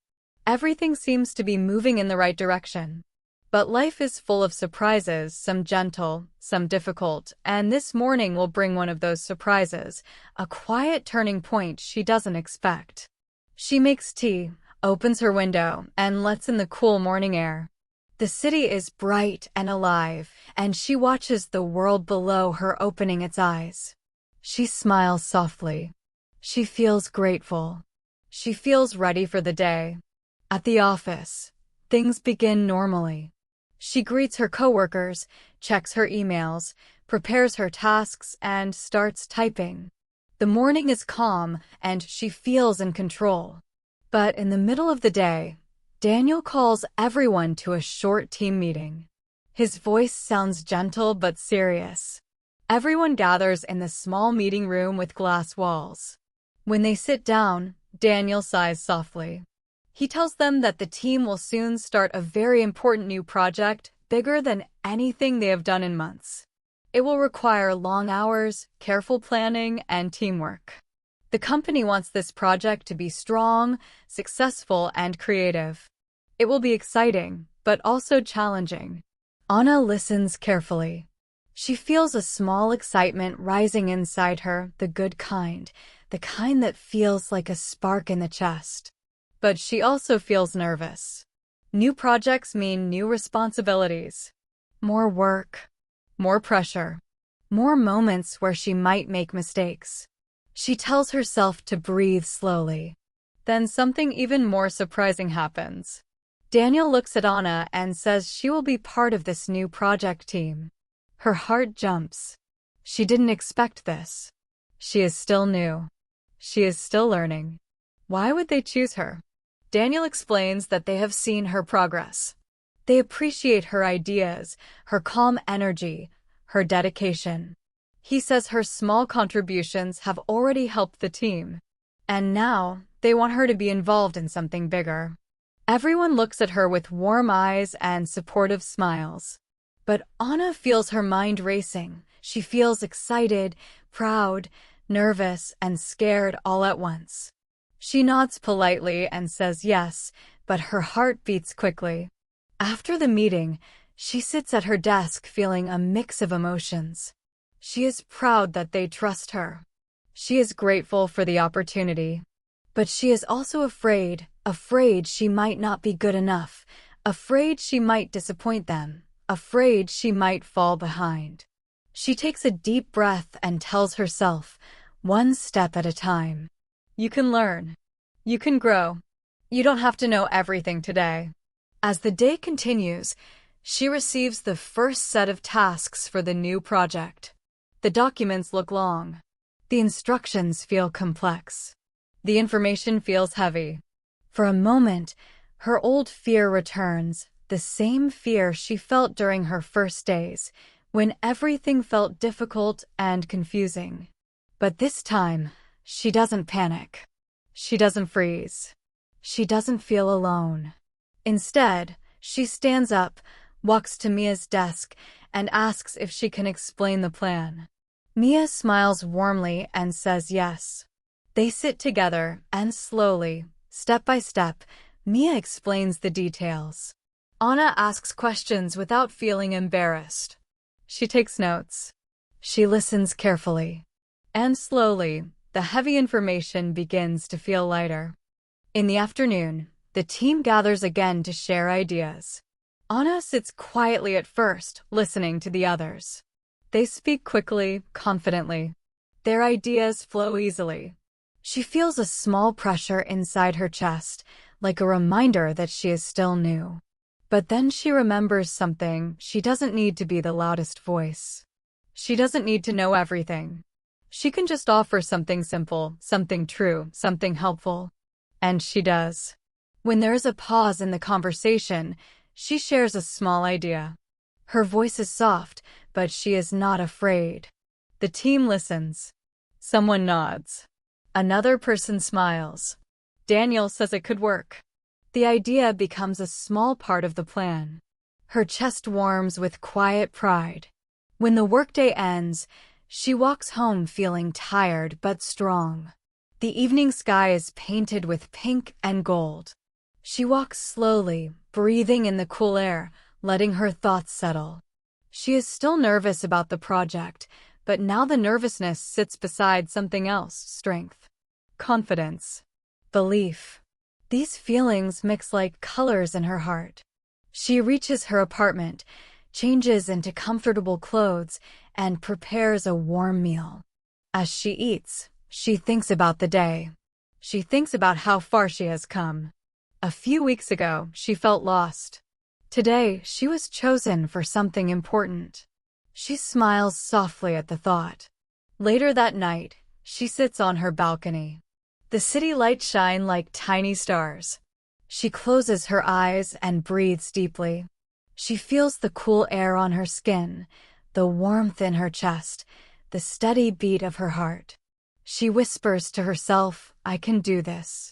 Everything seems to be moving in the right direction. But life is full of surprises, some gentle, some difficult, and this morning will bring one of those surprises, a quiet turning point she doesn't expect. She makes tea, opens her window, and lets in the cool morning air. The city is bright and alive, and she watches the world below her opening its eyes. She smiles softly. She feels grateful. She feels ready for the day. At the office, things begin normally. She greets her coworkers, checks her emails, prepares her tasks, and starts typing. The morning is calm, and she feels in control. But in the middle of the day, Daniel calls everyone to a short team meeting. His voice sounds gentle but serious. Everyone gathers in the small meeting room with glass walls. When they sit down, Daniel sighs softly. He tells them that the team will soon start a very important new project, bigger than anything they have done in months. It will require long hours, careful planning, and teamwork. The company wants this project to be strong, successful, and creative. It will be exciting, but also challenging. Anna listens carefully. She feels a small excitement rising inside her, the good kind, the kind that feels like a spark in the chest. But she also feels nervous. New projects mean new responsibilities. More work. More pressure. More moments where she might make mistakes. She tells herself to breathe slowly. Then something even more surprising happens. Daniel looks at Anna and says she will be part of this new project team. Her heart jumps. She didn't expect this. She is still new. She is still learning. Why would they choose her? Daniel explains that they have seen her progress. They appreciate her ideas, her calm energy, her dedication. He says her small contributions have already helped the team. And now, they want her to be involved in something bigger. Everyone looks at her with warm eyes and supportive smiles. But Anna feels her mind racing. She feels excited, proud, nervous, and scared all at once. She nods politely and says yes, but her heart beats quickly. After the meeting, she sits at her desk feeling a mix of emotions. She is proud that they trust her. She is grateful for the opportunity. But she is also afraid she might not be good enough, afraid she might disappoint them, afraid she might fall behind. She takes a deep breath and tells herself, one step at a time. You can learn. You can grow. You don't have to know everything today. As the day continues, she receives the first set of tasks for the new project. The documents look long. The instructions feel complex. The information feels heavy. For a moment, her old fear returns, the same fear she felt during her first days, when everything felt difficult and confusing. But this time, she doesn't panic. She doesn't freeze. She doesn't feel alone. Instead, She stands up, walks to Mia's desk, and asks if she can explain the plan. Mia smiles warmly and says yes. They sit together, and slowly, step by step, Mia explains the details. Anna asks questions without feeling embarrassed. She takes notes. She listens carefully. And slowly, the heavy information begins to feel lighter. In the afternoon, the team gathers again to share ideas. Anna sits quietly at first, listening to the others. They speak quickly, confidently. Their ideas flow easily. She feels a small pressure inside her chest, like a reminder that she is still new. But then she remembers something: she doesn't need to be the loudest voice. She doesn't need to know everything. She can just offer something simple, something true, something helpful. And she does. When there is a pause in the conversation, she shares a small idea. Her voice is soft, but she is not afraid. The team listens. Someone nods. Another person smiles. Daniel says it could work. The idea becomes a small part of the plan. Her chest warms with quiet pride. When the workday ends, she walks home feeling tired but strong. The evening sky is painted with pink and gold. She walks slowly, breathing in the cool air, letting her thoughts settle. She is still nervous about the project, but now the nervousness sits beside something else: strength, confidence, belief. These feelings mix like colors in her heart. She reaches her apartment, changes into comfortable clothes, and prepares a warm meal. As she eats, she thinks about the day. She thinks about how far she has come. A few weeks ago, she felt lost. Today, she was chosen for something important. She smiles softly at the thought. Later that night, she sits on her balcony. The city lights shine like tiny stars. She closes her eyes and breathes deeply. She feels the cool air on her skin, the warmth in her chest, the steady beat of her heart. She whispers to herself, "I can do this."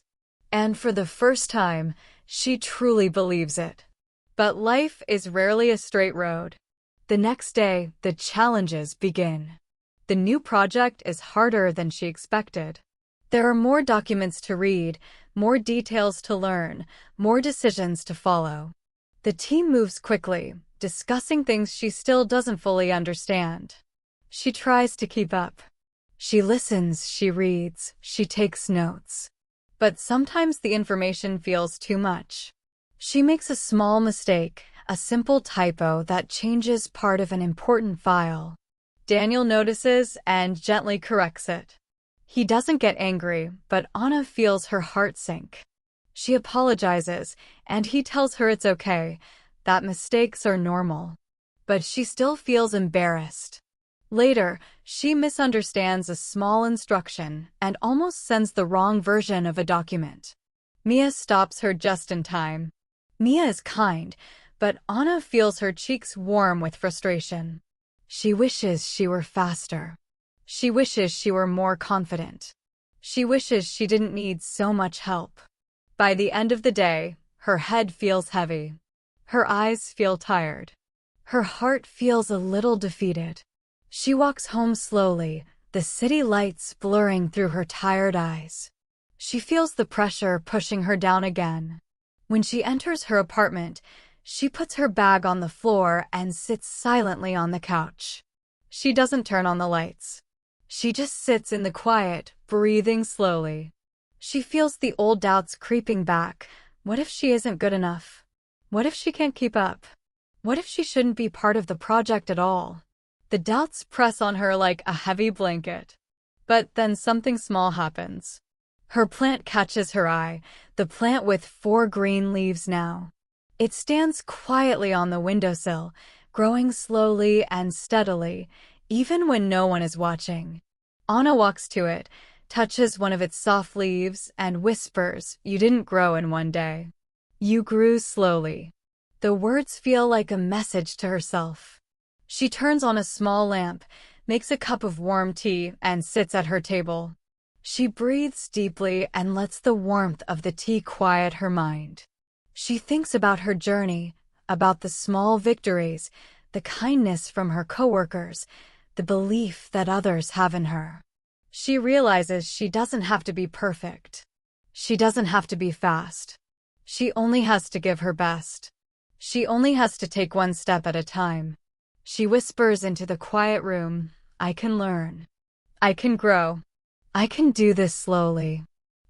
And for the first time, she truly believes it. But life is rarely a straight road. The next day, the challenges begin. The new project is harder than she expected. There are more documents to read, more details to learn, more decisions to follow. The team moves quickly, discussing things she still doesn't fully understand. She tries to keep up. She listens, she reads, she takes notes. But sometimes the information feels too much. She makes a small mistake, a simple typo that changes part of an important file. Daniel notices and gently corrects it. He doesn't get angry, but Anna feels her heart sink. She apologizes, and he tells her it's okay, that mistakes are normal. But she still feels embarrassed. Later, she misunderstands a small instruction and almost sends the wrong version of a document. Mia stops her just in time. Mia is kind, but Anna feels her cheeks warm with frustration. She wishes she were faster. She wishes she were more confident. She wishes she didn't need so much help. By the end of the day, her head feels heavy. Her eyes feel tired. Her heart feels a little defeated. She walks home slowly, the city lights blurring through her tired eyes. She feels the pressure pushing her down again. When she enters her apartment, she puts her bag on the floor and sits silently on the couch. She doesn't turn on the lights. She just sits in the quiet, breathing slowly. She feels the old doubts creeping back. What if she isn't good enough? What if she can't keep up? What if she shouldn't be part of the project at all? The doubts press on her like a heavy blanket. But then something small happens. Her plant catches her eye, the plant with 4 green leaves now. It stands quietly on the windowsill, growing slowly and steadily, even when no one is watching. Anna walks to it, touches one of its soft leaves, and whispers, "You didn't grow in one day. You grew slowly." The words feel like a message to herself. She turns on a small lamp, makes a cup of warm tea, and sits at her table. She breathes deeply and lets the warmth of the tea quiet her mind. She thinks about her journey, about the small victories, the kindness from her coworkers, the belief that others have in her. She realizes she doesn't have to be perfect. She doesn't have to be fast. She only has to give her best. She only has to take one step at a time. She whispers into the quiet room, "I can learn. I can grow. I can do this slowly."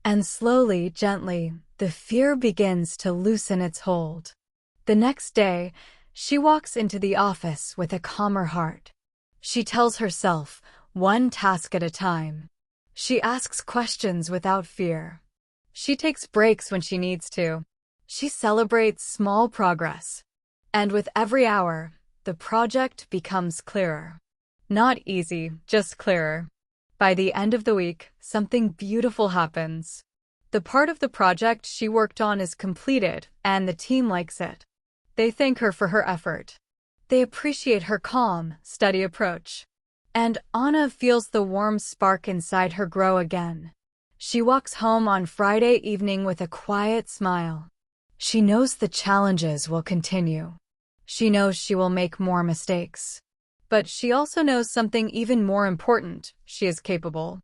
And slowly, gently, the fear begins to loosen its hold. The next day, she walks into the office with a calmer heart. She tells herself, one task at a time. She asks questions without fear. She takes breaks when she needs to. She celebrates small progress. And with every hour, the project becomes clearer. Not easy, just clearer. By the end of the week, something beautiful happens. The part of the project she worked on is completed, and the team likes it. They thank her for her effort. They appreciate her calm, steady approach. And Anna feels the warm spark inside her grow again. She walks home on Friday evening with a quiet smile. She knows the challenges will continue. She knows she will make more mistakes. But she also knows something even more important. She is capable.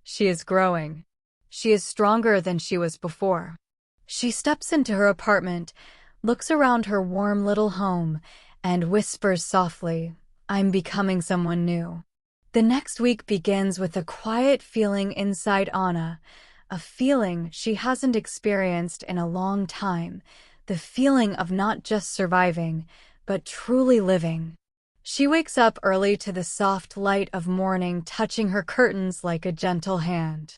She is growing. She is stronger than she was before. She steps into her apartment, looks around her warm little home, and whispers softly, "I'm becoming someone new." The next week begins with a quiet feeling inside Anna, a feeling she hasn't experienced in a long time, the feeling of not just surviving, but truly living. She wakes up early to the soft light of morning touching her curtains like a gentle hand.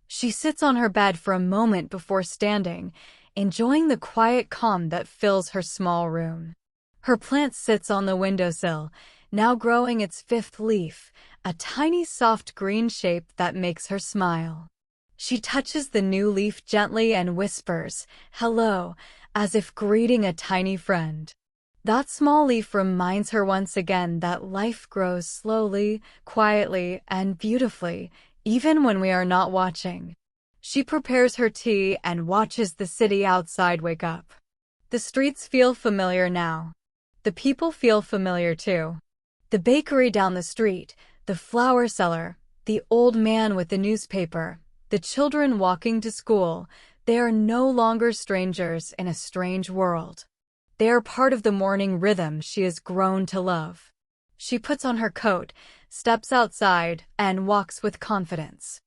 She sits on her bed for a moment before standing, enjoying the quiet calm that fills her small room. Her plant sits on the windowsill, now growing its fifth leaf, a tiny soft green shape that makes her smile. She touches the new leaf gently and whispers, "Hello," as if greeting a tiny friend. That small leaf reminds her once again that life grows slowly, quietly, and beautifully, even when we are not watching. She prepares her tea and watches the city outside wake up. The streets feel familiar now. The people feel familiar too. The bakery down the street, the flower seller, the old man with the newspaper, the children walking to school, they are no longer strangers in a strange world. They are part of the morning rhythm she has grown to love. She puts on her coat, steps outside, and walks with confidence.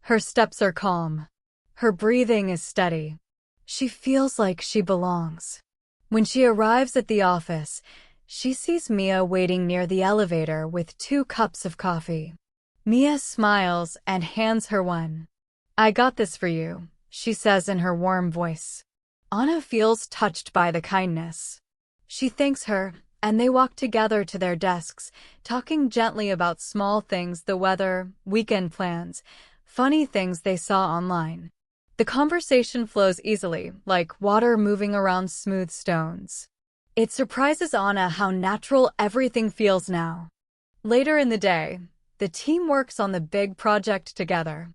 Her steps are calm. Her breathing is steady. She feels like she belongs. When she arrives at the office, she sees Mia waiting near the elevator with 2 cups of coffee. Mia smiles and hands her one. "I got this for you," she says in her warm voice. Anna feels touched by the kindness. She thanks her, and they walk together to their desks, talking gently about small things, the weather, weekend plans, funny things they saw online. The conversation flows easily, like water moving around smooth stones. It surprises Anna how natural everything feels now. Later in the day, the team works on the big project together.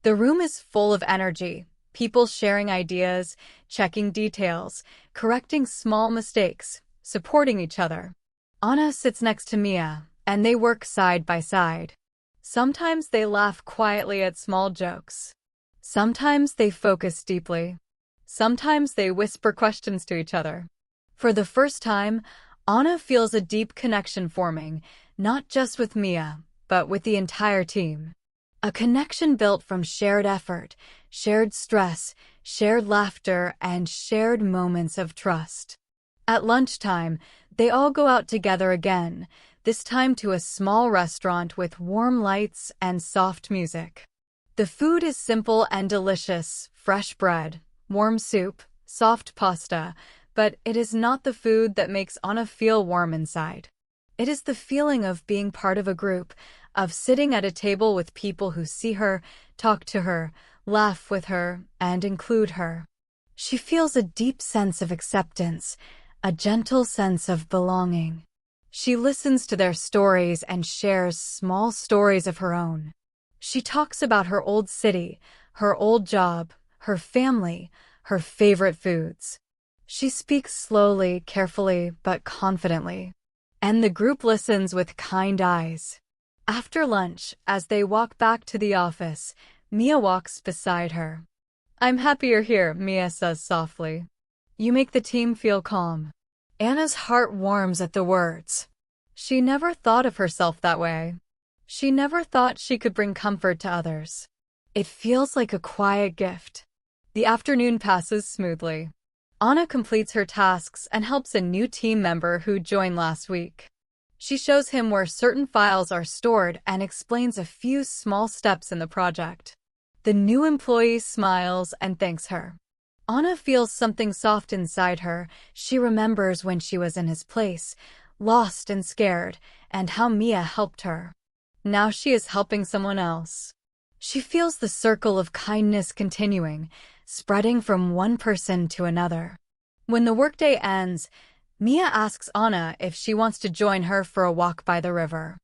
The room is full of energy. People sharing ideas, checking details, correcting small mistakes, supporting each other. Anna sits next to Mia, and they work side by side. Sometimes they laugh quietly at small jokes. Sometimes they focus deeply. Sometimes they whisper questions to each other. For the first time, Anna feels a deep connection forming, not just with Mia, but with the entire team. A connection built from shared effort, shared stress, shared laughter, and shared moments of trust. At lunchtime, they all go out together again, this time to a small restaurant with warm lights and soft music. The food is simple and delicious, fresh bread, warm soup, soft pasta, but it is not the food that makes Anna feel warm inside. It is the feeling of being part of a group, of sitting at a table with people who see her, talk to her, laugh with her, and include her. She feels a deep sense of acceptance, a gentle sense of belonging. She listens to their stories and shares small stories of her own. She talks about her old city, her old job, her family, her favorite foods. She speaks slowly, carefully, but confidently. And the group listens with kind eyes. After lunch, as they walk back to the office, Mia walks beside her. "I'm happy you're here," Mia says softly. "You make the team feel calm." Anna's heart warms at the words. She never thought of herself that way. She never thought she could bring comfort to others. It feels like a quiet gift. The afternoon passes smoothly. Anna completes her tasks and helps a new team member who joined last week. She shows him where certain files are stored and explains a few small steps in the project. The new employee smiles and thanks her. Anna feels something soft inside her. She remembers when she was in his place, lost and scared, and how Mia helped her. Now she is helping someone else. She feels the circle of kindness continuing, spreading from one person to another. When the workday ends, Mia asks Anna if she wants to join her for a walk by the river.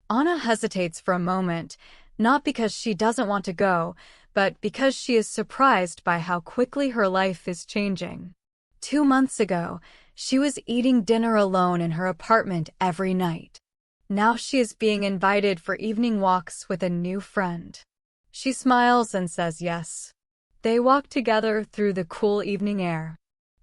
Anna hesitates for a moment, not because she doesn't want to go, but because she is surprised by how quickly her life is changing. 2 months ago, she was eating dinner alone in her apartment every night. Now she is being invited for evening walks with a new friend. She smiles and says yes. They walk together through the cool evening air.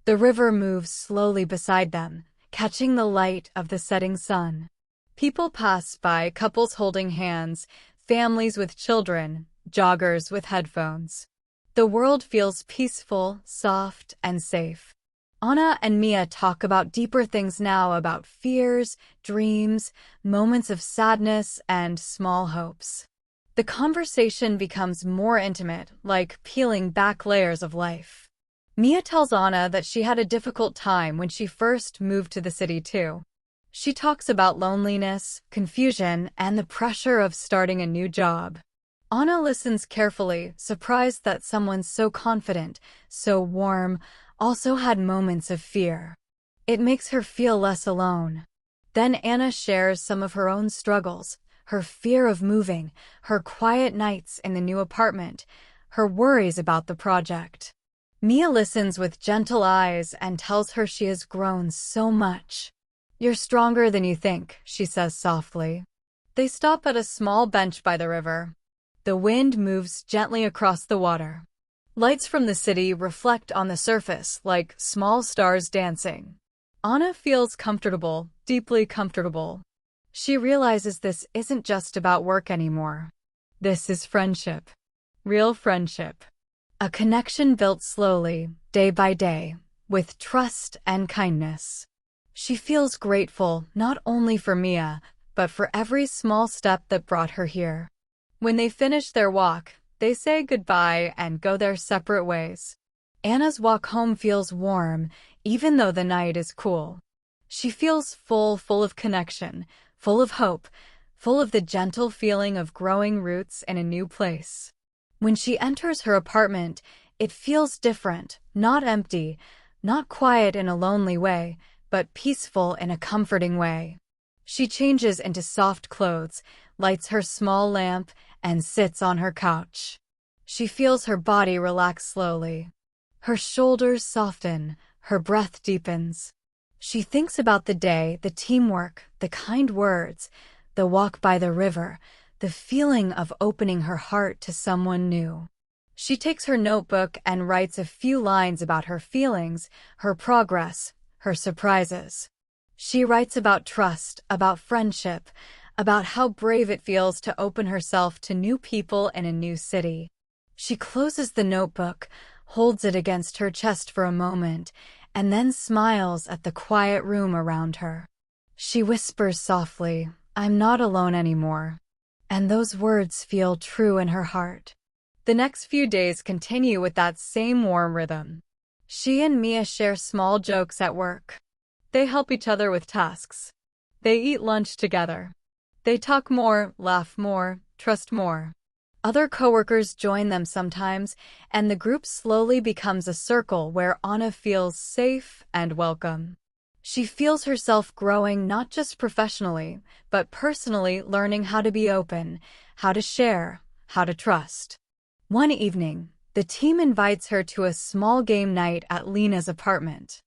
The river moves slowly beside them, catching the light of the setting sun. People pass by, couples holding hands, families with children, joggers with headphones. The world feels peaceful, soft, and safe. Anna and Mia talk about deeper things now, about fears, dreams, moments of sadness, and small hopes. The conversation becomes more intimate, like peeling back layers of life. Mia tells Anna that she had a difficult time when she first moved to the city too. She talks about loneliness, confusion, and the pressure of starting a new job. Anna listens carefully, surprised that someone so confident, so warm, also had moments of fear. It makes her feel less alone. Then Anna shares some of her own struggles, her fear of moving, her quiet nights in the new apartment, her worries about the project. Mia listens with gentle eyes and tells her she has grown so much. "You're stronger than you think," she says softly. They stop at a small bench by the river. The wind moves gently across the water. Lights from the city reflect on the surface like small stars dancing. Anna feels comfortable, deeply comfortable. She realizes this isn't just about work anymore. This is friendship. Real friendship. A connection built slowly, day by day, with trust and kindness. She feels grateful not only for Mia, but for every small step that brought her here. When they finish their walk, they say goodbye and go their separate ways. Anna's walk home feels warm, even though the night is cool. She feels full of connection, full of hope, full of the gentle feeling of growing roots in a new place. When she enters her apartment, it feels different, not empty, not quiet in a lonely way, but peaceful in a comforting way. She changes into soft clothes, lights her small lamp, and sits on her couch. She feels her body relax slowly. Her shoulders soften, her breath deepens. She thinks about the day, the teamwork, the kind words, the walk by the river, the feeling of opening her heart to someone new. She takes her notebook and writes a few lines about her feelings, her progress, her surprises. She writes about trust, about friendship, about how brave it feels to open herself to new people in a new city. She closes the notebook, holds it against her chest for a moment, and then smiles at the quiet room around her. She whispers softly, "I'm not alone anymore." And those words feel true in her heart. The next few days continue with that same warm rhythm. She and Mia share small jokes at work. They help each other with tasks. They eat lunch together. They talk more, laugh more, trust more. Other coworkers join them sometimes, and the group slowly becomes a circle where Anna feels safe and welcome. She feels herself growing not just professionally, but personally, learning how to be open, how to share, how to trust. One evening, the team invites her to a small game night at Lena's apartment.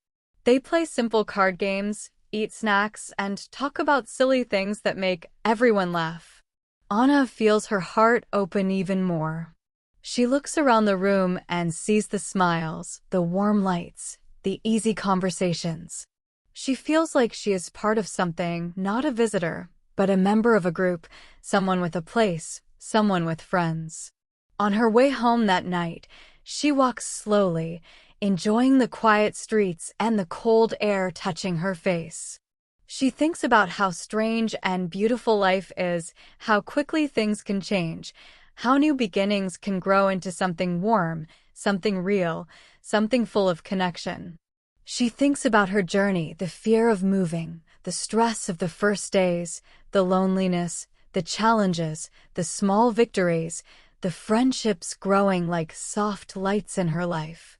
They play simple card games, eat snacks, and talk about silly things that make everyone laugh. Anna feels her heart open even more. She looks around the room and sees the smiles, the warm lights, the easy conversations. She feels like she is part of something, not a visitor, but a member of a group, someone with a place, someone with friends. On her way home that night, she walks slowly, enjoying the quiet streets and the cold air touching her face. She thinks about how strange and beautiful life is, how quickly things can change, how new beginnings can grow into something warm, something real, something full of connection. She thinks about her journey, the fear of moving, the stress of the first days, the loneliness, the challenges, the small victories, the friendships growing like soft lights in her life.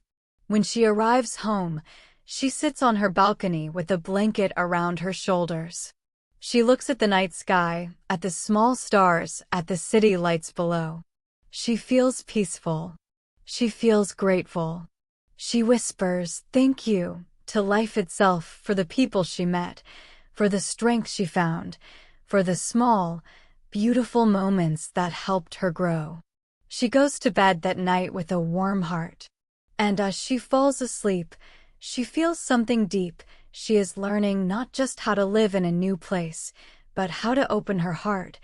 When she arrives home, she sits on her balcony with a blanket around her shoulders. She looks at the night sky, at the small stars, at the city lights below. She feels peaceful. She feels grateful. She whispers, "Thank you," to life itself for the people she met, for the strength she found, for the small, beautiful moments that helped her grow. She goes to bed that night with a warm heart. And as she falls asleep, she feels something deep. She is learning not just how to live in a new place, but how to open her heart,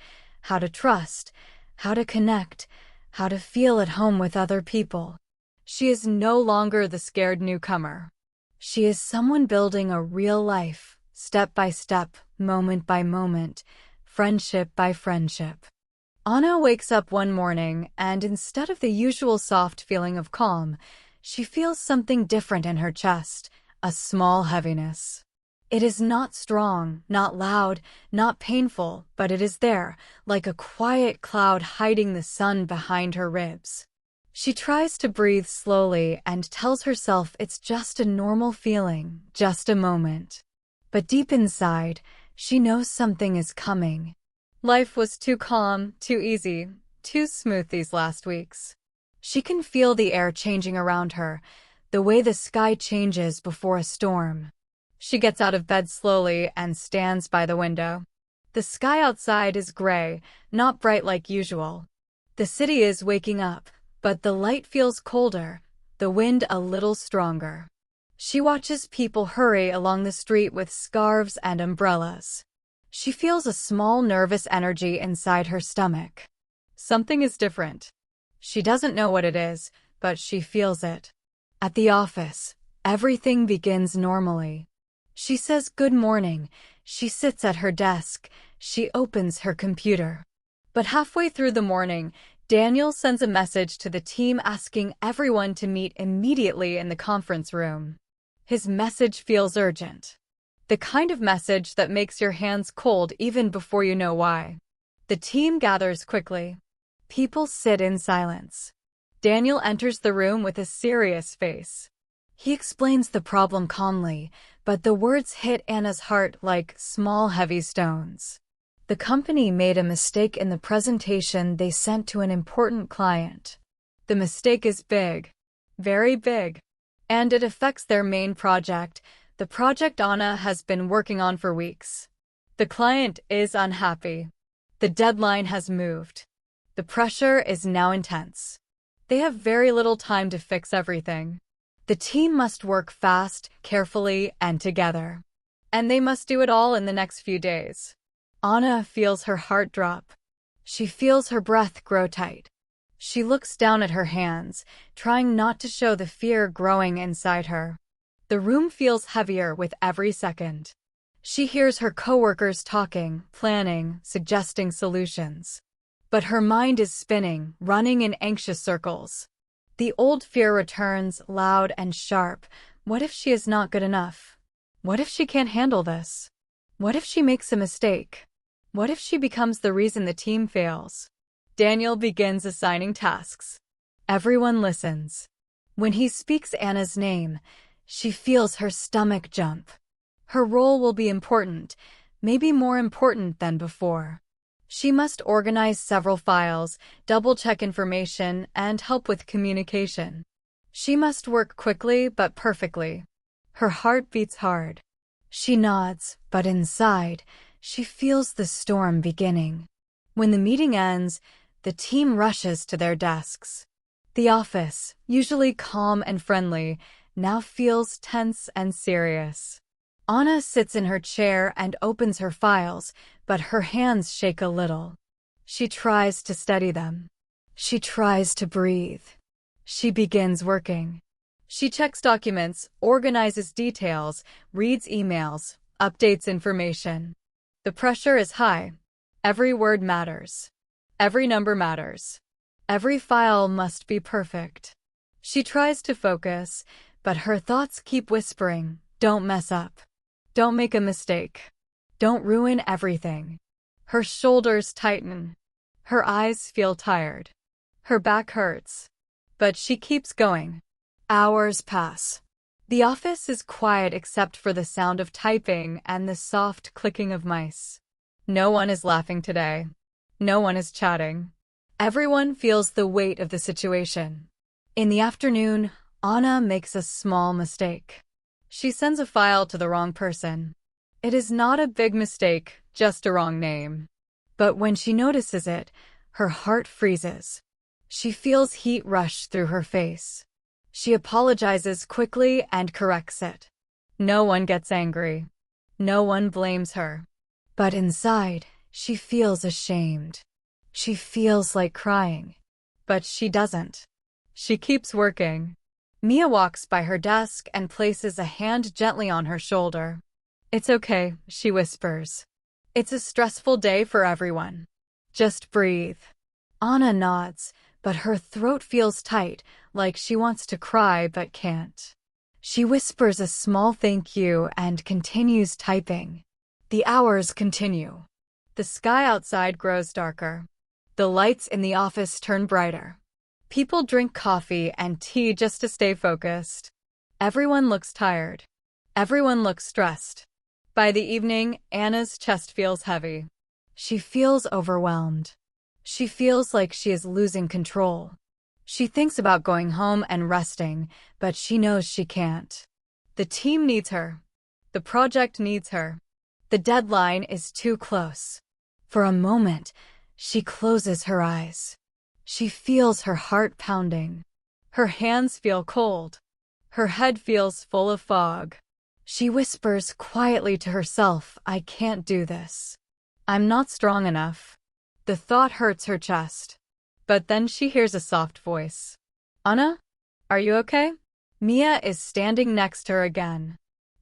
how to trust, how to connect, how to feel at home with other people. She is no longer the scared newcomer. She is someone building a real life, step by step, moment by moment, friendship by friendship. Anna wakes up one morning, and instead of the usual soft feeling of calm, she feels something different in her chest, a small heaviness. It is not strong, not loud, not painful, but it is there, like a quiet cloud hiding the sun behind her ribs. She tries to breathe slowly and tells herself it's just a normal feeling, just a moment. But deep inside, she knows something is coming. Life was too calm, too easy, too smooth these last weeks. She can feel the air changing around her, the way the sky changes before a storm. She gets out of bed slowly and stands by the window. The sky outside is gray, not bright like usual. The city is waking up, but the light feels colder, the wind a little stronger. She watches people hurry along the street with scarves and umbrellas. She feels a small nervous energy inside her stomach. Something is different. She doesn't know what it is, but she feels it. At the office, everything begins normally. She says good morning. She sits at her desk. She opens her computer. But halfway through the morning, Daniel sends a message to the team asking everyone to meet immediately in the conference room. His message feels urgent. The kind of message that makes your hands cold even before you know why. The team gathers quickly. People sit in silence. Daniel enters the room with a serious face. He explains the problem calmly, but the words hit Anna's heart like small, heavy stones. The company made a mistake in the presentation they sent to an important client. The mistake is big, very big, and it affects their main project, the project Anna has been working on for weeks. The client is unhappy. The deadline has moved. The pressure is now intense. They have very little time to fix everything. The team must work fast, carefully, and together. And they must do it all in the next few days. Anna feels her heart drop. She feels her breath grow tight. She looks down at her hands, trying not to show the fear growing inside her. The room feels heavier with every second. She hears her coworkers talking, planning, suggesting solutions. But her mind is spinning, running in anxious circles. The old fear returns, loud and sharp. What if she is not good enough? What if she can't handle this? What if she makes a mistake? What if she becomes the reason the team fails? Daniel begins assigning tasks. Everyone listens. When he speaks Anna's name, she feels her stomach jump. Her role will be important, maybe more important than before. She must organize several files, double-check information, and help with communication. She must work quickly but perfectly. Her heart beats hard. She nods, but inside, she feels the storm beginning. When the meeting ends, the team rushes to their desks. The office, usually calm and friendly, now feels tense and serious. Anna sits in her chair and opens her files, but her hands shake a little. She tries to steady them. She tries to breathe. She begins working. She checks documents, organizes details, reads emails, updates information. The pressure is high. Every word matters. Every number matters. Every file must be perfect. She tries to focus, but her thoughts keep whispering, "Don't mess up. Don't make a mistake. Don't ruin everything." Her shoulders tighten. Her eyes feel tired. Her back hurts. But she keeps going. Hours pass. The office is quiet except for the sound of typing and the soft clicking of mice. No one is laughing today. No one is chatting. Everyone feels the weight of the situation. In the afternoon, Anna makes a small mistake. She sends a file to the wrong person. It is not a big mistake, just a wrong name. But when she notices it, her heart freezes. She feels heat rush through her face. She apologizes quickly and corrects it. No one gets angry. No one blames her. But inside, she feels ashamed. She feels like crying. But she doesn't. She keeps working. Mia walks by her desk and places a hand gently on her shoulder. "It's okay," she whispers. "It's a stressful day for everyone. Just breathe." Anna nods, but her throat feels tight, like she wants to cry but can't. She whispers a small thank you and continues typing. The hours continue. The sky outside grows darker. The lights in the office turn brighter. People drink coffee and tea just to stay focused. Everyone looks tired. Everyone looks stressed. By the evening, Anna's chest feels heavy. She feels overwhelmed. She feels like she is losing control. She thinks about going home and resting, but she knows she can't. The team needs her. The project needs her. The deadline is too close. For a moment, she closes her eyes. She feels her heart pounding. Her hands feel cold. Her head feels full of fog. She whispers quietly to herself, "I can't do this. I'm not strong enough." The thought hurts her chest. But then she hears a soft voice. "Anna? Are you okay?" Mia is standing next to her again.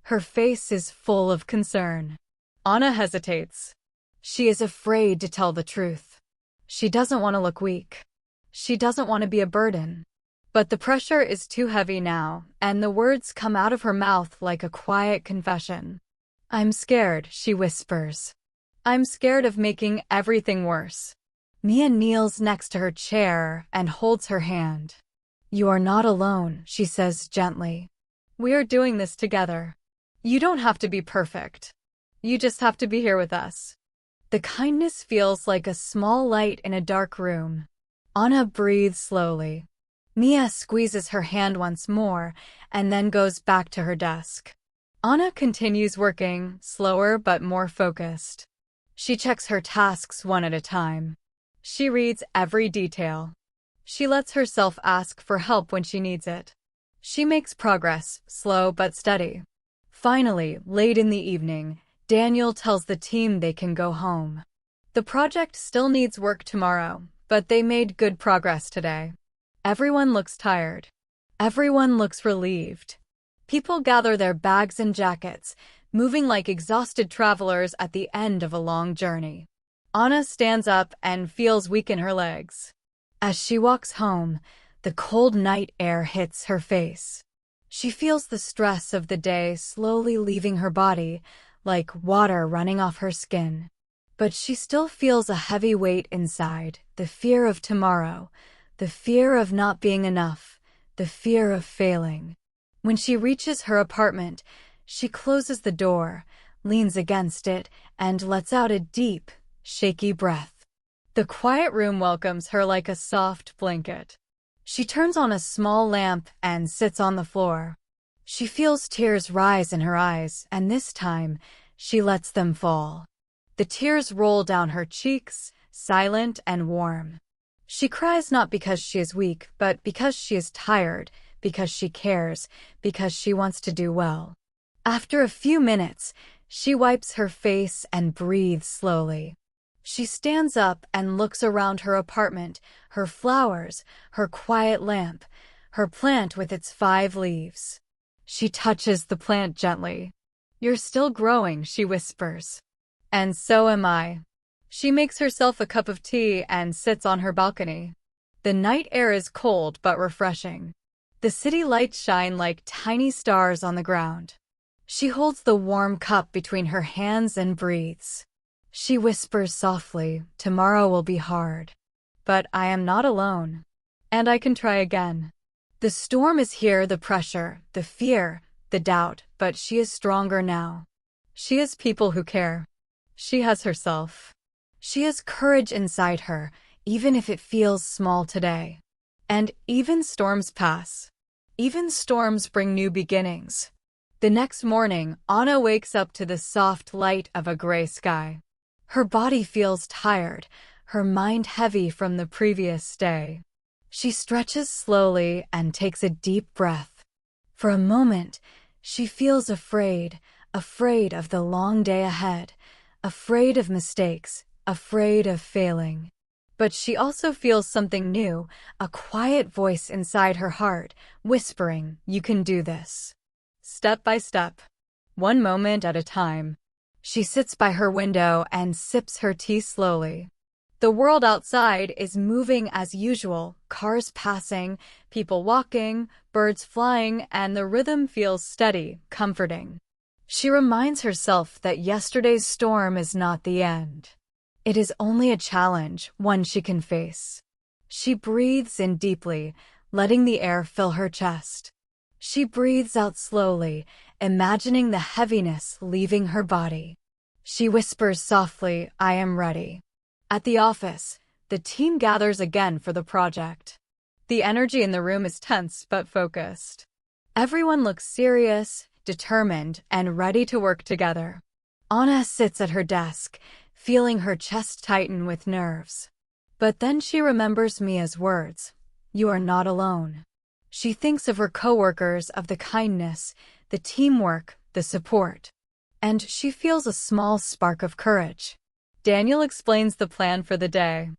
Her face is full of concern. Anna hesitates. She is afraid to tell the truth. She doesn't want to look weak. She doesn't want to be a burden. But the pressure is too heavy now, and the words come out of her mouth like a quiet confession. "I'm scared," she whispers. "I'm scared of making everything worse." Mia kneels next to her chair and holds her hand. "You are not alone," she says gently. "We are doing this together. You don't have to be perfect. You just have to be here with us." The kindness feels like a small light in a dark room. Anna breathes slowly. Mia squeezes her hand once more and then goes back to her desk. Anna continues working, slower but more focused. She checks her tasks one at a time. She reads every detail. She lets herself ask for help when she needs it. She makes progress, slow but steady. Finally, late in the evening, Daniel tells the team they can go home. The project still needs work tomorrow, but they made good progress today. Everyone looks tired. Everyone looks relieved. People gather their bags and jackets, moving like exhausted travelers at the end of a long journey. Anna stands up and feels weak in her legs. As she walks home, the cold night air hits her face. She feels the stress of the day slowly leaving her body, like water running off her skin. But she still feels a heavy weight inside, the fear of tomorrow, the fear of not being enough, the fear of failing. When she reaches her apartment, she closes the door, leans against it, and lets out a deep, shaky breath. The quiet room welcomes her like a soft blanket. She turns on a small lamp and sits on the floor. She feels tears rise in her eyes, and this time, she lets them fall. The tears roll down her cheeks, silent and warm. She cries not because she is weak, but because she is tired, because she cares, because she wants to do well. After a few minutes, she wipes her face and breathes slowly. She stands up and looks around her apartment, her flowers, her quiet lamp, her plant with its 5 leaves. She touches the plant gently. "You're still growing," she whispers. "And so am I." She makes herself a cup of tea and sits on her balcony. The night air is cold but refreshing. The city lights shine like tiny stars on the ground. She holds the warm cup between her hands and breathes. She whispers softly, "Tomorrow will be hard. But I am not alone. And I can try again." The storm is here, the pressure, the fear, the doubt, but she is stronger now. She has people who care. She has herself. She has courage inside her, even if it feels small today. And even storms pass. Even storms bring new beginnings. The next morning, Anna wakes up to the soft light of a gray sky. Her body feels tired, her mind heavy from the previous day. She stretches slowly and takes a deep breath. For a moment, she feels afraid of the long day ahead, afraid of mistakes, afraid of failing. But she also feels something new, a quiet voice inside her heart, whispering, "You can do this." Step by step, one moment at a time. She sits by her window and sips her tea slowly. The world outside is moving as usual, cars passing, people walking, birds flying, and the rhythm feels steady, comforting. She reminds herself that yesterday's storm is not the end. It is only a challenge, one she can face. She breathes in deeply, letting the air fill her chest. She breathes out slowly, imagining the heaviness leaving her body. She whispers softly, "I am ready." At the office, the team gathers again for the project. The energy in the room is tense but focused. Everyone looks serious, determined, and ready to work together. Anna sits at her desk, feeling her chest tighten with nerves. But then she remembers Mia's words, "You are not alone." She thinks of her coworkers, of the kindness, the teamwork, the support. And she feels a small spark of courage. Daniel explains the plan for the day.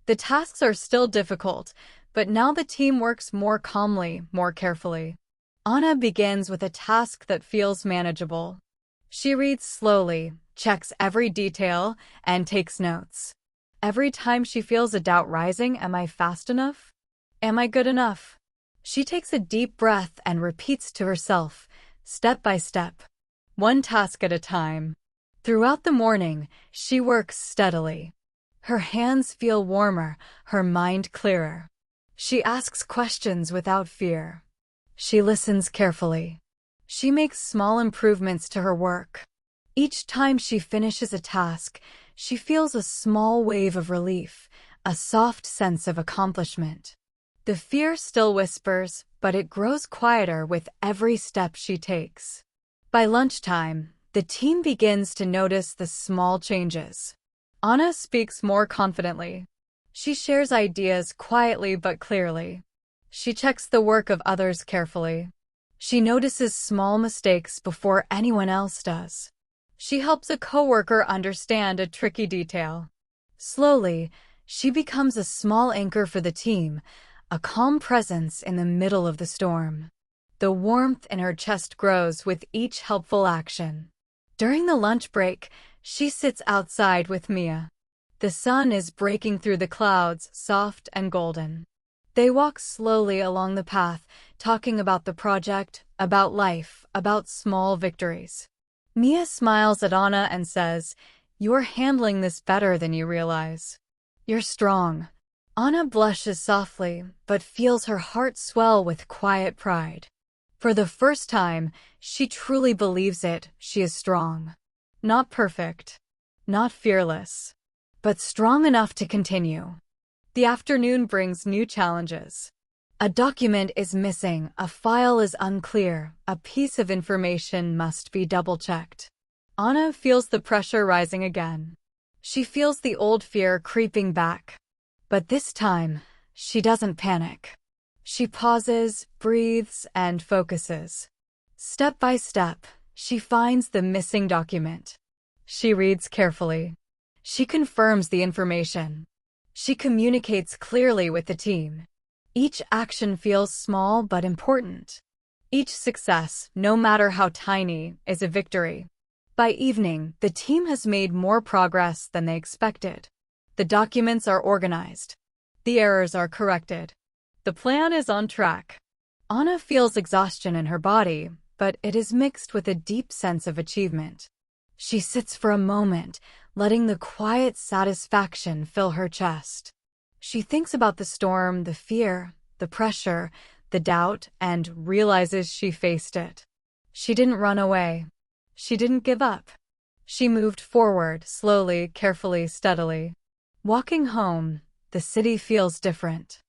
The tasks are still difficult, but now the team works more calmly, more carefully. Anna begins with a task that feels manageable. She reads slowly, checks every detail, and takes notes. Every time she feels a doubt rising, am I fast enough? Am I good enough? She takes a deep breath and repeats to herself, step by step, one task at a time. Throughout the morning, she works steadily. Her hands feel warmer, her mind clearer. She asks questions without fear. She listens carefully. She makes small improvements to her work. Each time she finishes a task, she feels a small wave of relief, a soft sense of accomplishment. The fear still whispers, but it grows quieter with every step she takes. By lunchtime, the team begins to notice the small changes. Anna speaks more confidently. She shares ideas quietly but clearly. She checks the work of others carefully. She notices small mistakes before anyone else does. She helps a coworker understand a tricky detail. Slowly, she becomes a small anchor for the team, a calm presence in the middle of the storm. The warmth in her chest grows with each helpful action. During the lunch break, she sits outside with Mia. The sun is breaking through the clouds, soft and golden. They walk slowly along the path, talking about the project, about life, about small victories. Mia smiles at Anna and says, "You're handling this better than you realize. You're strong." Anna blushes softly, but feels her heart swell with quiet pride. For the first time, she truly believes it. She is strong. Not perfect, not fearless, but strong enough to continue. The afternoon brings new challenges. A document is missing, a file is unclear, a piece of information must be double-checked. Anna feels the pressure rising again. She feels the old fear creeping back. But this time, she doesn't panic. She pauses, breathes, and focuses. Step by step, she finds the missing document. She reads carefully. She confirms the information. She communicates clearly with the team. Each action feels small but important. Each success, no matter how tiny, is a victory. By evening, the team has made more progress than they expected. The documents are organized. The errors are corrected. The plan is on track. Anna feels exhaustion in her body, but it is mixed with a deep sense of achievement. She sits for a moment, letting the quiet satisfaction fill her chest. She thinks about the storm, the fear, the pressure, the doubt, and realizes she faced it. She didn't run away. She didn't give up. She moved forward, slowly, carefully, steadily. Walking home, the city feels different.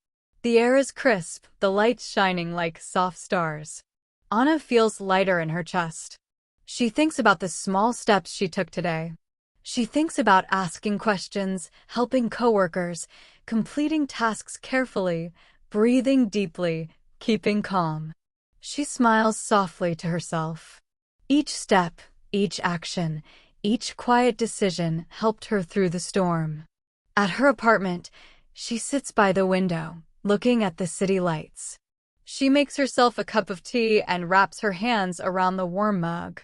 The air is crisp, the lights shining like soft stars. Anna feels lighter in her chest. She thinks about the small steps she took today. She thinks about asking questions, helping coworkers, completing tasks carefully, breathing deeply, keeping calm. She smiles softly to herself. Each step, each action, each quiet decision helped her through the storm. At her apartment, she sits by the window, looking at the city lights. She makes herself a cup of tea and wraps her hands around the warm mug.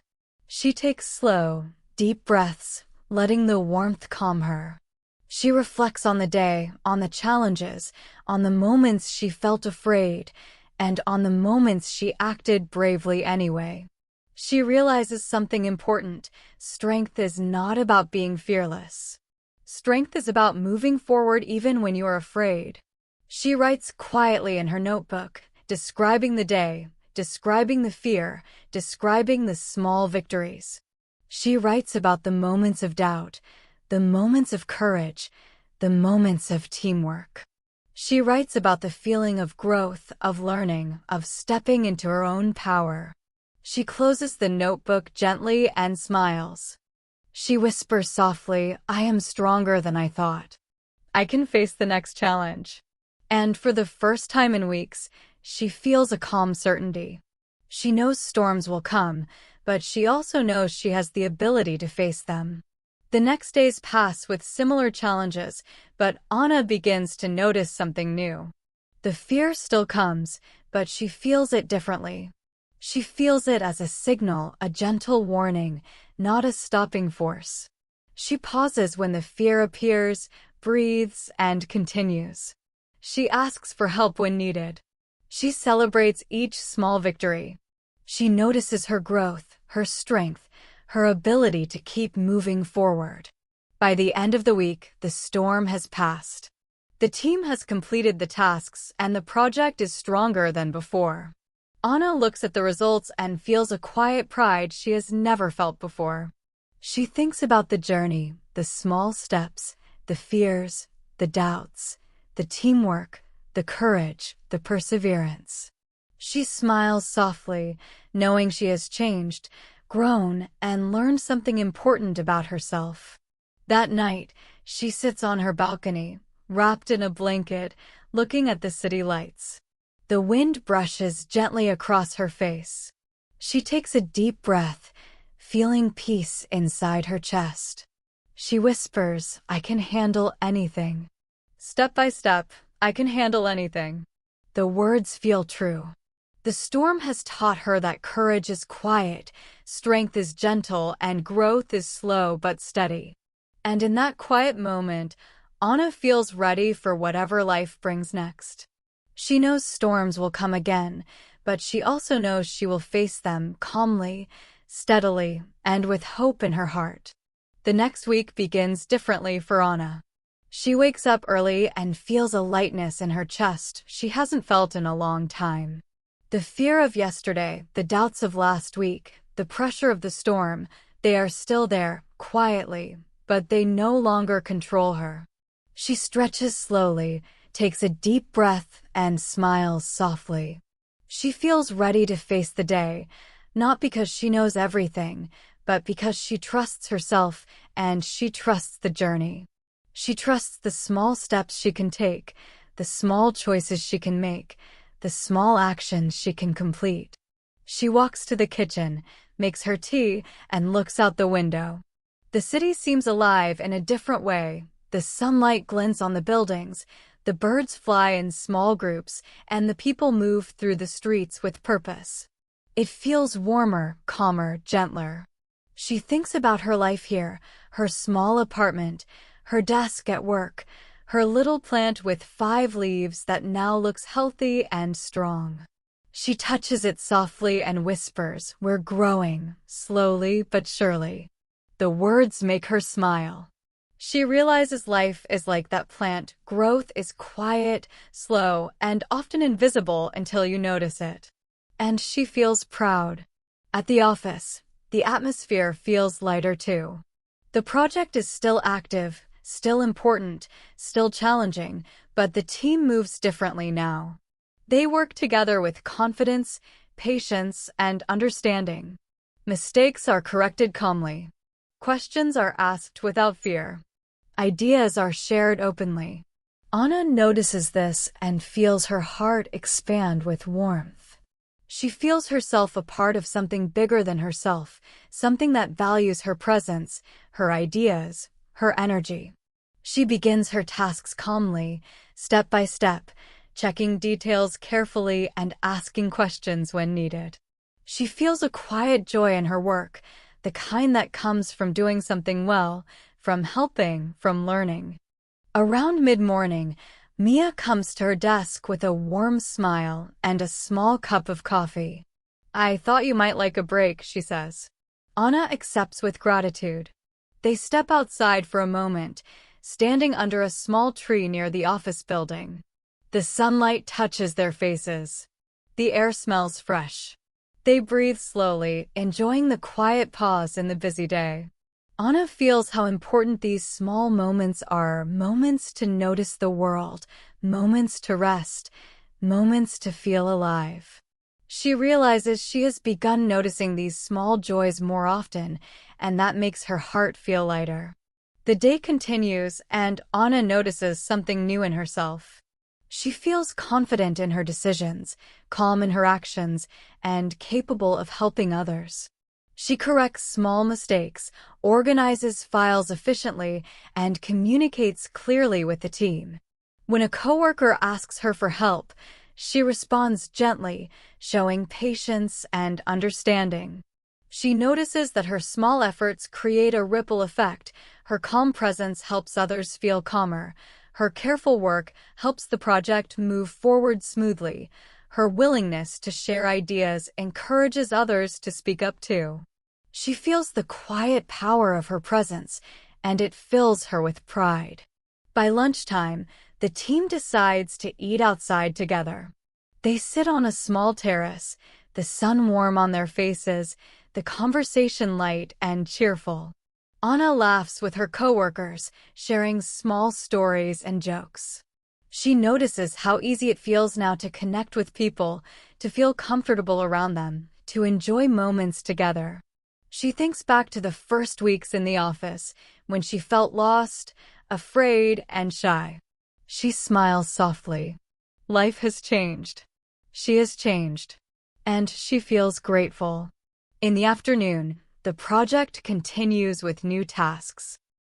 She takes slow, deep breaths, letting the warmth calm her. She reflects on the day, on the challenges, on the moments she felt afraid, and on the moments she acted bravely anyway. She realizes something important. Strength is not about being fearless. Strength is about moving forward even when you are afraid. She writes quietly in her notebook, describing the day, describing the fear, describing the small victories. She writes about the moments of doubt, the moments of courage, the moments of teamwork. She writes about the feeling of growth, of learning, of stepping into her own power. She closes the notebook gently and smiles. She whispers softly, "I am stronger than I thought. I can face the next challenge." And for the first time in weeks, she feels a calm certainty. She knows storms will come, but she also knows she has the ability to face them. The next days pass with similar challenges, but Anna begins to notice something new. The fear still comes, but she feels it differently. She feels it as a signal, a gentle warning, not a stopping force. She pauses when the fear appears, breathes, and continues. She asks for help when needed. She celebrates each small victory. She notices her growth, her strength, her ability to keep moving forward. By the end of the week, the storm has passed. The team has completed the tasks, and the project is stronger than before. Anna looks at the results and feels a quiet pride she has never felt before. She thinks about the journey, the small steps, the fears, the doubts, the teamwork, the courage, the perseverance. She smiles softly, knowing she has changed, grown, and learned something important about herself. That night, she sits on her balcony, wrapped in a blanket, looking at the city lights. The wind brushes gently across her face. She takes a deep breath, feeling peace inside her chest. She whispers, "I can handle anything." Step by step, I can handle anything. The words feel true. The storm has taught her that courage is quiet, strength is gentle, and growth is slow but steady. And in that quiet moment, Anna feels ready for whatever life brings next. She knows storms will come again, but she also knows she will face them calmly, steadily, and with hope in her heart. The next week begins differently for Anna. She wakes up early and feels a lightness in her chest she hasn't felt in a long time. The fear of yesterday, the doubts of last week, the pressure of the storm, they are still there, quietly, but they no longer control her. She stretches slowly, takes a deep breath and smiles softly. She feels ready to face the day, not because she knows everything, but because she trusts herself and she trusts the journey. She trusts the small steps she can take, the small choices she can make, the small actions she can complete. She walks to the kitchen, makes her tea, and looks out the window. The city seems alive in a different way. The sunlight glints on the buildings, the birds fly in small groups, and the people move through the streets with purpose. It feels warmer, calmer, gentler. She thinks about her life here, her small apartment, her desk at work, her little plant with 5 leaves that now looks healthy and strong. She touches it softly and whispers, "We're growing, slowly but surely." The words make her smile. She realizes life is like that plant. Growth is quiet, slow, and often invisible until you notice it. And she feels proud. At the office, the atmosphere feels lighter too. The project is still active, still important, still challenging, but the team moves differently now. They work together with confidence, patience, and understanding. Mistakes are corrected calmly. Questions are asked without fear. Ideas are shared openly. Anna notices this and feels her heart expand with warmth. She feels herself a part of something bigger than herself, something that values her presence, her ideas, her energy. She begins her tasks calmly, step by step, checking details carefully and asking questions when needed. She feels a quiet joy in her work, the kind that comes from doing something well, from helping, from learning. Around mid-morning, Mia comes to her desk with a warm smile and a small cup of coffee. "I thought you might like a break," she says. Anna accepts with gratitude. They step outside for a moment, standing under a small tree near the office building. The sunlight touches their faces. The air smells fresh. They breathe slowly, enjoying the quiet pause in the busy day. Anna feels how important these small moments are, moments to notice the world, moments to rest, moments to feel alive. She realizes she has begun noticing these small joys more often, and that makes her heart feel lighter. The day continues, and Anna notices something new in herself. She feels confident in her decisions, calm in her actions, and capable of helping others. She corrects small mistakes, organizes files efficiently, and communicates clearly with the team. When a coworker asks her for help, she responds gently, showing patience and understanding. She notices that her small efforts create a ripple effect. Her calm presence helps others feel calmer. Her careful work helps the project move forward smoothly. Her willingness to share ideas encourages others to speak up too. She feels the quiet power of her presence, and it fills her with pride. By lunchtime, the team decides to eat outside together. They sit on a small terrace, the sun warm on their faces, the conversation light and cheerful. Anna laughs with her coworkers, sharing small stories and jokes. She notices how easy it feels now to connect with people, to feel comfortable around them, to enjoy moments together. She thinks back to the first weeks in the office, when she felt lost, afraid, and shy. She smiles softly. Life has changed. She has changed. And she feels grateful. In the afternoon, the project continues with new tasks.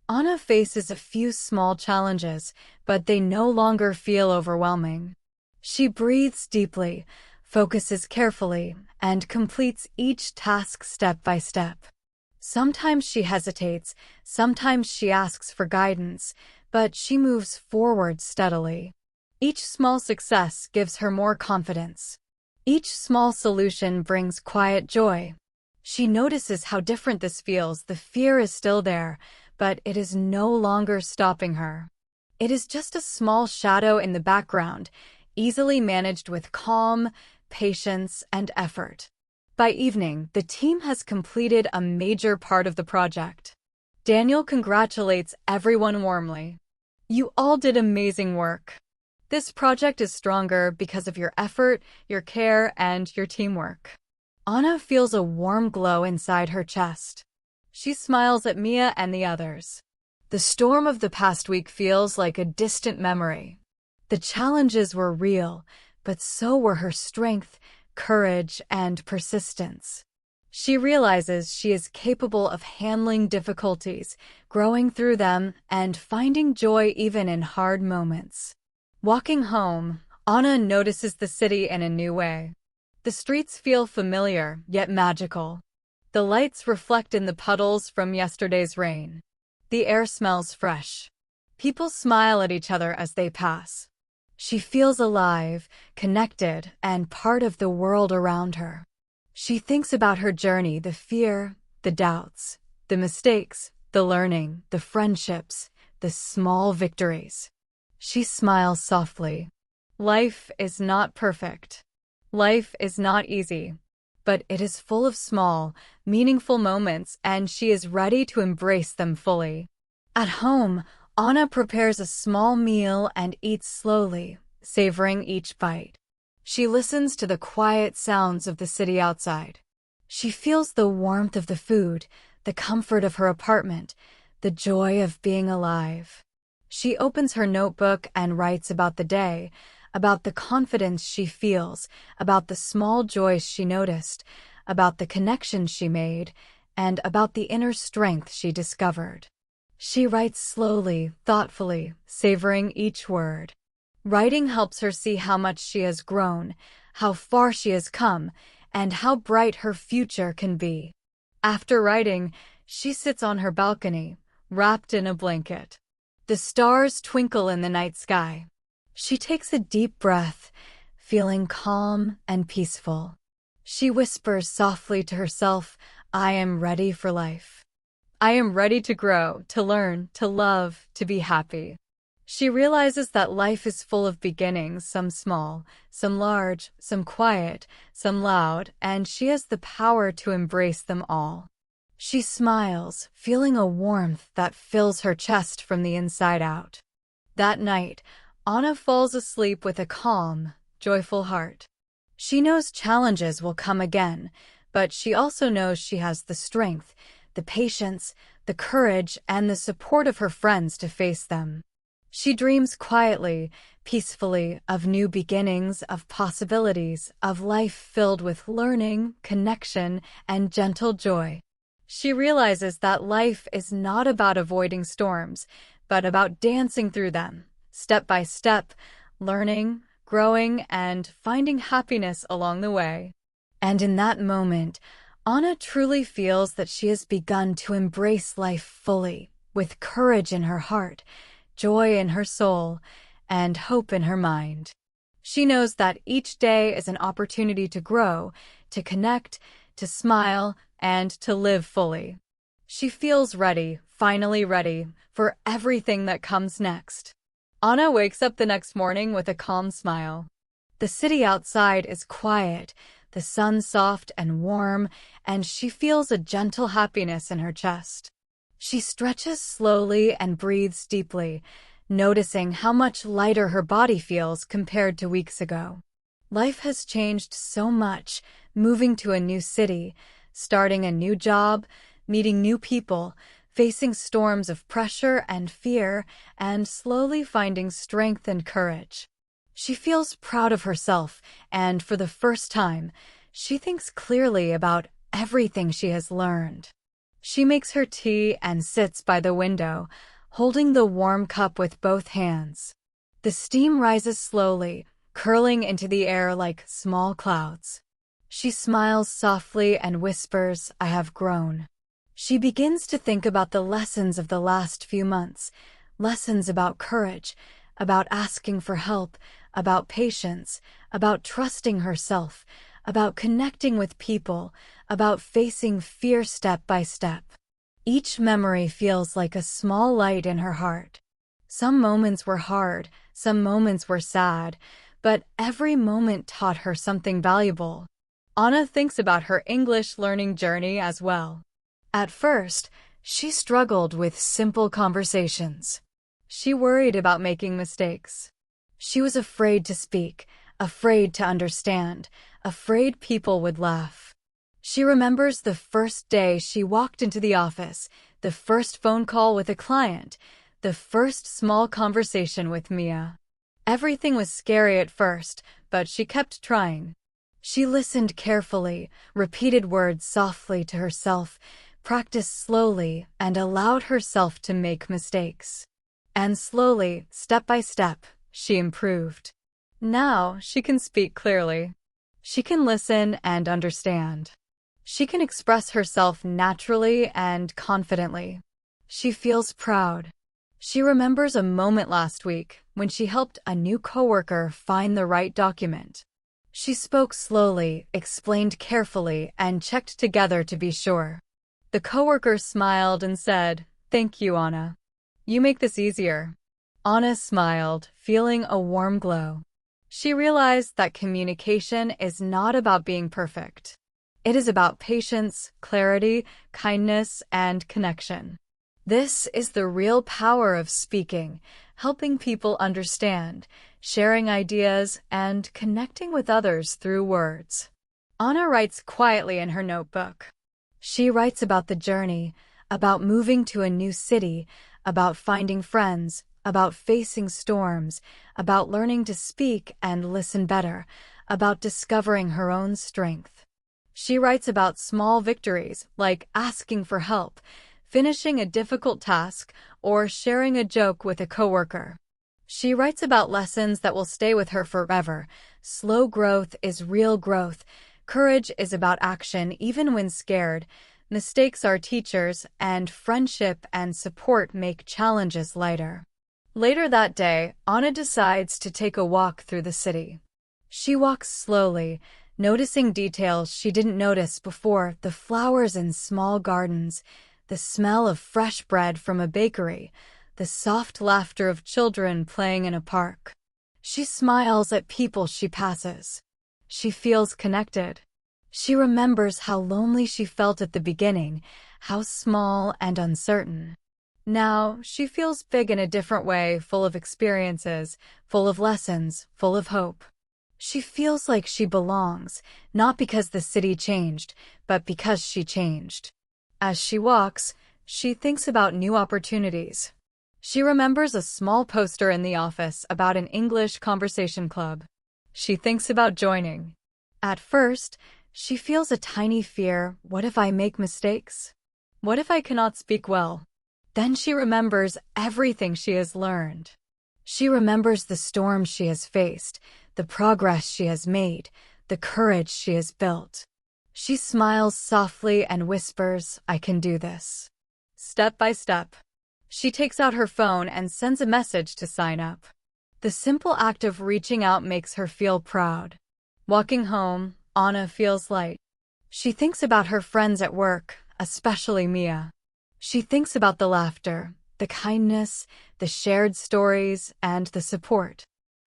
Anna faces a few small challenges, but they no longer feel overwhelming. She breathes deeply, focuses carefully, and completes each task step by step. Sometimes she hesitates, sometimes she asks for guidance, but she moves forward steadily. Each small success gives her more confidence. Each small solution brings quiet joy. She notices how different this feels. The fear is still there, but it is no longer stopping her. It is just a small shadow in the background, easily managed with calm, patience, and effort. By evening, the team has completed a major part of the project. Daniel congratulates everyone warmly. "You all did amazing work." This project is stronger because of your effort, your care, and your teamwork. Anna feels a warm glow inside her chest. She smiles at Mia and the others. The storm of the past week feels like a distant memory. The challenges were real, but so were her strength, courage, and persistence. She realizes she is capable of handling difficulties, growing through them, and finding joy even in hard moments. Walking home, Anna notices the city in a new way. The streets feel familiar, yet magical. The lights reflect in the puddles from yesterday's rain. The air smells fresh. People smile at each other as they pass. She feels alive, connected, and part of the world around her. She thinks about her journey, the fear, the doubts, the mistakes, the learning, the friendships, the small victories. She smiles softly. Life is not perfect. Life is not easy. But it is full of small, meaningful moments, and she is ready to embrace them fully. At home, Anna prepares a small meal and eats slowly, savoring each bite. She listens to the quiet sounds of the city outside. She feels the warmth of the food, the comfort of her apartment, the joy of being alive. She opens her notebook and writes about the day, about the confidence she feels, about the small joys she noticed, about the connections she made, and about the inner strength she discovered. She writes slowly, thoughtfully, savoring each word. Writing helps her see how much she has grown, how far she has come, and how bright her future can be. After writing, she sits on her balcony, wrapped in a blanket. The stars twinkle in the night sky. She takes a deep breath, feeling calm and peaceful. She whispers softly to herself, "I am ready for life. I am ready to grow, to learn, to love, to be happy." She realizes that life is full of beginnings, some small, some large, some quiet, some loud, and she has the power to embrace them all. She smiles, feeling a warmth that fills her chest from the inside out. That night, Anna falls asleep with a calm, joyful heart. She knows challenges will come again, but she also knows she has the strength, the patience, the courage, and the support of her friends to face them. She dreams quietly, peacefully, of new beginnings, of possibilities, of life filled with learning, connection, and gentle joy. She realizes that life is not about avoiding storms, but about dancing through them, step by step, learning, growing, and finding happiness along the way. And in that moment, Anna truly feels that she has begun to embrace life fully, with courage in her heart, joy in her soul, and hope in her mind. She knows that each day is an opportunity to grow, to connect, to smile, and to live fully. She feels ready, finally ready, for everything that comes next. Anna wakes up the next morning with a calm smile. The city outside is quiet, the sun soft and warm, and she feels a gentle happiness in her chest. She stretches slowly and breathes deeply, noticing how much lighter her body feels compared to weeks ago. Life has changed so much, moving to a new city, starting a new job, meeting new people, facing storms of pressure and fear, and slowly finding strength and courage. She feels proud of herself, and for the first time, she thinks clearly about everything she has learned. She makes her tea and sits by the window, holding the warm cup with both hands. The steam rises slowly, curling into the air like small clouds. She smiles softly and whispers, "I have grown." She begins to think about the lessons of the last few months, lessons about courage, about asking for help, about patience, about trusting herself, about connecting with people, about facing fear step by step. Each memory feels like a small light in her heart. Some moments were hard, some moments were sad, but every moment taught her something valuable. Anna thinks about her English learning journey as well. At first, she struggled with simple conversations. She worried about making mistakes. She was afraid to speak, afraid to understand, afraid people would laugh. She remembers the first day she walked into the office, the first phone call with a client, the first small conversation with Mia. Everything was scary at first, but she kept trying. She listened carefully, repeated words softly to herself, practiced slowly, and allowed herself to make mistakes. And slowly, step by step, she improved. Now she can speak clearly. She can listen and understand. She can express herself naturally and confidently. She feels proud. She remembers a moment last week when she helped a new coworker find the right document. She spoke slowly, explained carefully, and checked together to be sure. The coworker smiled and said, "Thank you, Anna. You make this easier." Anna smiled, feeling a warm glow. She realized that communication is not about being perfect. It is about patience, clarity, kindness, and connection. This is the real power of speaking, helping people understand, sharing ideas, and connecting with others through words. Anna writes quietly in her notebook. She writes about the journey, about moving to a new city, about finding friends, about facing storms, about learning to speak and listen better, about discovering her own strength. She writes about small victories, like asking for help, finishing a difficult task, or sharing a joke with a coworker. She writes about lessons that will stay with her forever. Slow growth is real growth. Courage is about action even when scared. Mistakes are teachers, and friendship and support make challenges lighter. Later that day, Anna decides to take a walk through the city. She walks slowly, noticing details she didn't notice before: the flowers in small gardens, the smell of fresh bread from a bakery, the soft laughter of children playing in a park. She smiles at people she passes. She feels connected. She remembers how lonely she felt at the beginning, how small and uncertain. Now, she feels big in a different way, full of experiences, full of lessons, full of hope. She feels like she belongs, not because the city changed, but because she changed. As she walks, she thinks about new opportunities. She remembers a small poster in the office about an English conversation club. She thinks about joining. At first, she feels a tiny fear: what if I make mistakes? What if I cannot speak well? Then she remembers everything she has learned. She remembers the storms she has faced, the progress she has made, the courage she has built. She smiles softly and whispers, "I can do this." Step by step, she takes out her phone and sends a message to sign up. The simple act of reaching out makes her feel proud. Walking home, Anna feels light. She thinks about her friends at work, especially Mia. She thinks about the laughter, the kindness, the shared stories, and the support.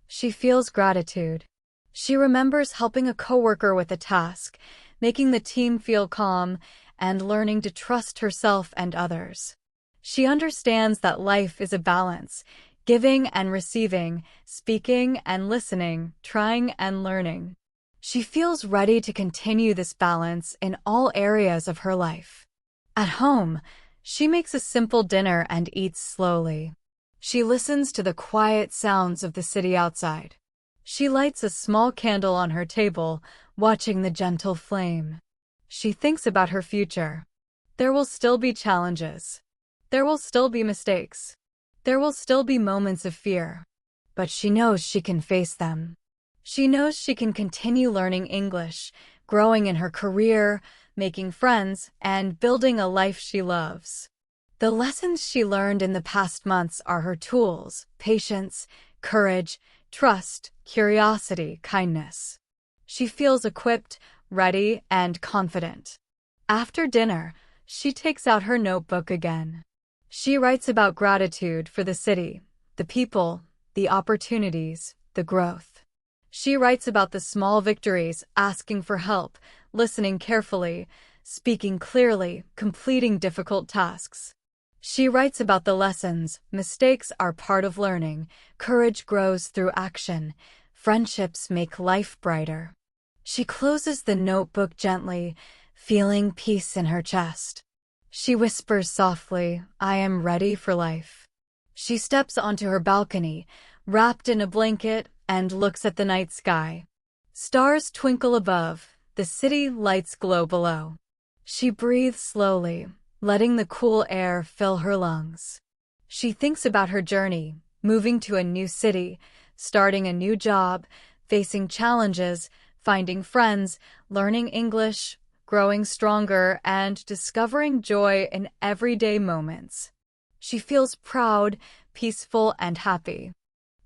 She feels gratitude. She remembers helping a coworker with a task, making the team feel calm, and learning to trust herself and others. She understands that life is a balance: giving and receiving, speaking and listening, trying and learning. She feels ready to continue this balance in all areas of her life. At home, she makes a simple dinner and eats slowly. She listens to the quiet sounds of the city outside. She lights a small candle on her table, watching the gentle flame. She thinks about her future. There will still be challenges. There will still be mistakes. There will still be moments of fear. But she knows she can face them. She knows she can continue learning English, growing in her career, making friends, and building a life she loves. The lessons she learned in the past months are her tools: patience, courage, trust, curiosity, kindness. She feels equipped, ready, and confident. After dinner, she takes out her notebook again. She writes about gratitude for the city, the people, the opportunities, the growth. She writes about the small victories: asking for help, listening carefully, speaking clearly, completing difficult tasks. She writes about the lessons. Mistakes are part of learning. Courage grows through action. Friendships make life brighter. She closes the notebook gently, feeling peace in her chest. She whispers softly, "I am ready for life." She steps onto her balcony, wrapped in a blanket, and looks at the night sky. Stars twinkle above, the city lights glow below. She breathes slowly, letting the cool air fill her lungs. She thinks about her journey, moving to a new city, starting a new job, facing challenges, finding friends, learning English, growing stronger, and discovering joy in everyday moments. She feels proud, peaceful, and happy.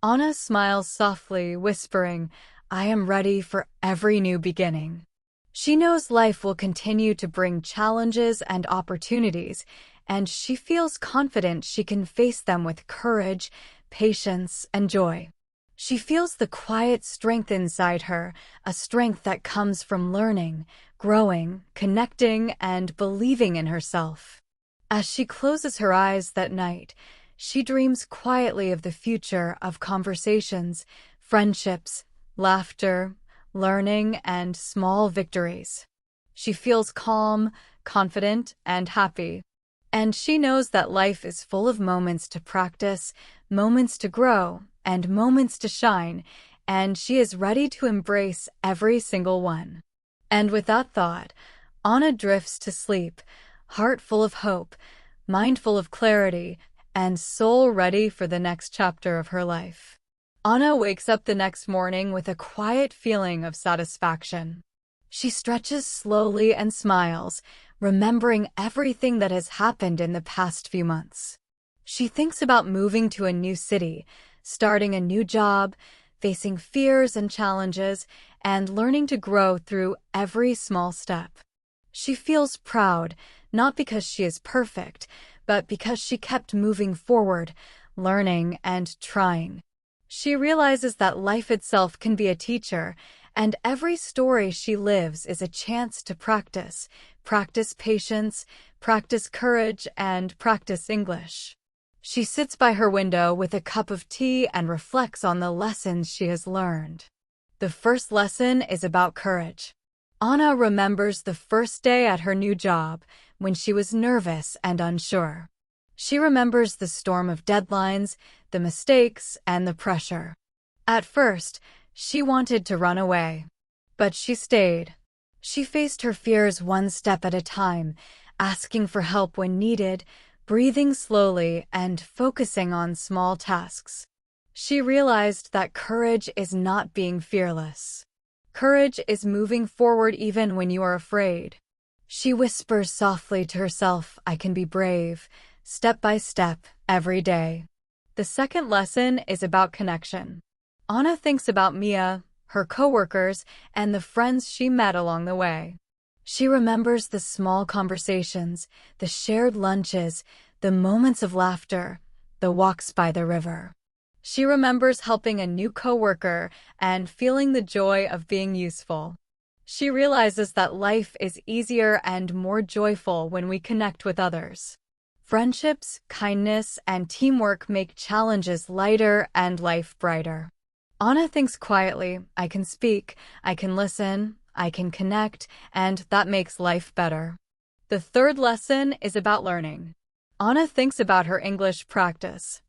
Anna smiles softly, whispering, "I am ready for every new beginning." She knows life will continue to bring challenges and opportunities, and she feels confident she can face them with courage, patience, and joy. She feels the quiet strength inside her, a strength that comes from learning, growing, connecting, and believing in herself. As she closes her eyes that night, she dreams quietly of the future, of conversations, friendships, laughter, learning, and small victories. She feels calm, confident, and happy. And she knows that life is full of moments to practice, moments to grow, and moments to shine, and she is ready to embrace every single one. And with that thought, Anna drifts to sleep, heart full of hope, mind full of clarity, and soul ready for the next chapter of her life. Anna wakes up the next morning with a quiet feeling of satisfaction. She stretches slowly and smiles, remembering everything that has happened in the past few months. She thinks about moving to a new city, starting a new job, facing fears and challenges, and learning to grow through every small step. She feels proud, not because she is perfect, but because she kept moving forward, learning and trying. She realizes that life itself can be a teacher, and every story she lives is a chance to practice patience, practice courage, and practice English. She sits by her window with a cup of tea and reflects on the lessons she has learned. The first lesson is about courage. Anna remembers the first day at her new job, when she was nervous and unsure. She remembers the storm of deadlines, the mistakes, and the pressure. At first, she wanted to run away. But she stayed. She faced her fears one step at a time, asking for help when needed, breathing slowly, and focusing on small tasks. She realized that courage is not being fearless. Courage is moving forward even when you are afraid. She whispers softly to herself, "I can be brave," step by step, every day. The second lesson is about connection. Anna thinks about Mia, her coworkers, and the friends she met along the way. She remembers the small conversations, the shared lunches, the moments of laughter, the walks by the river. She remembers helping a new coworker and feeling the joy of being useful. She realizes that life is easier and more joyful when we connect with others. Friendships, kindness, and teamwork make challenges lighter and life brighter. Anna thinks quietly, "I can speak, I can listen, I can connect, and that makes life better." The third lesson is about learning. Anna thinks about her English practice.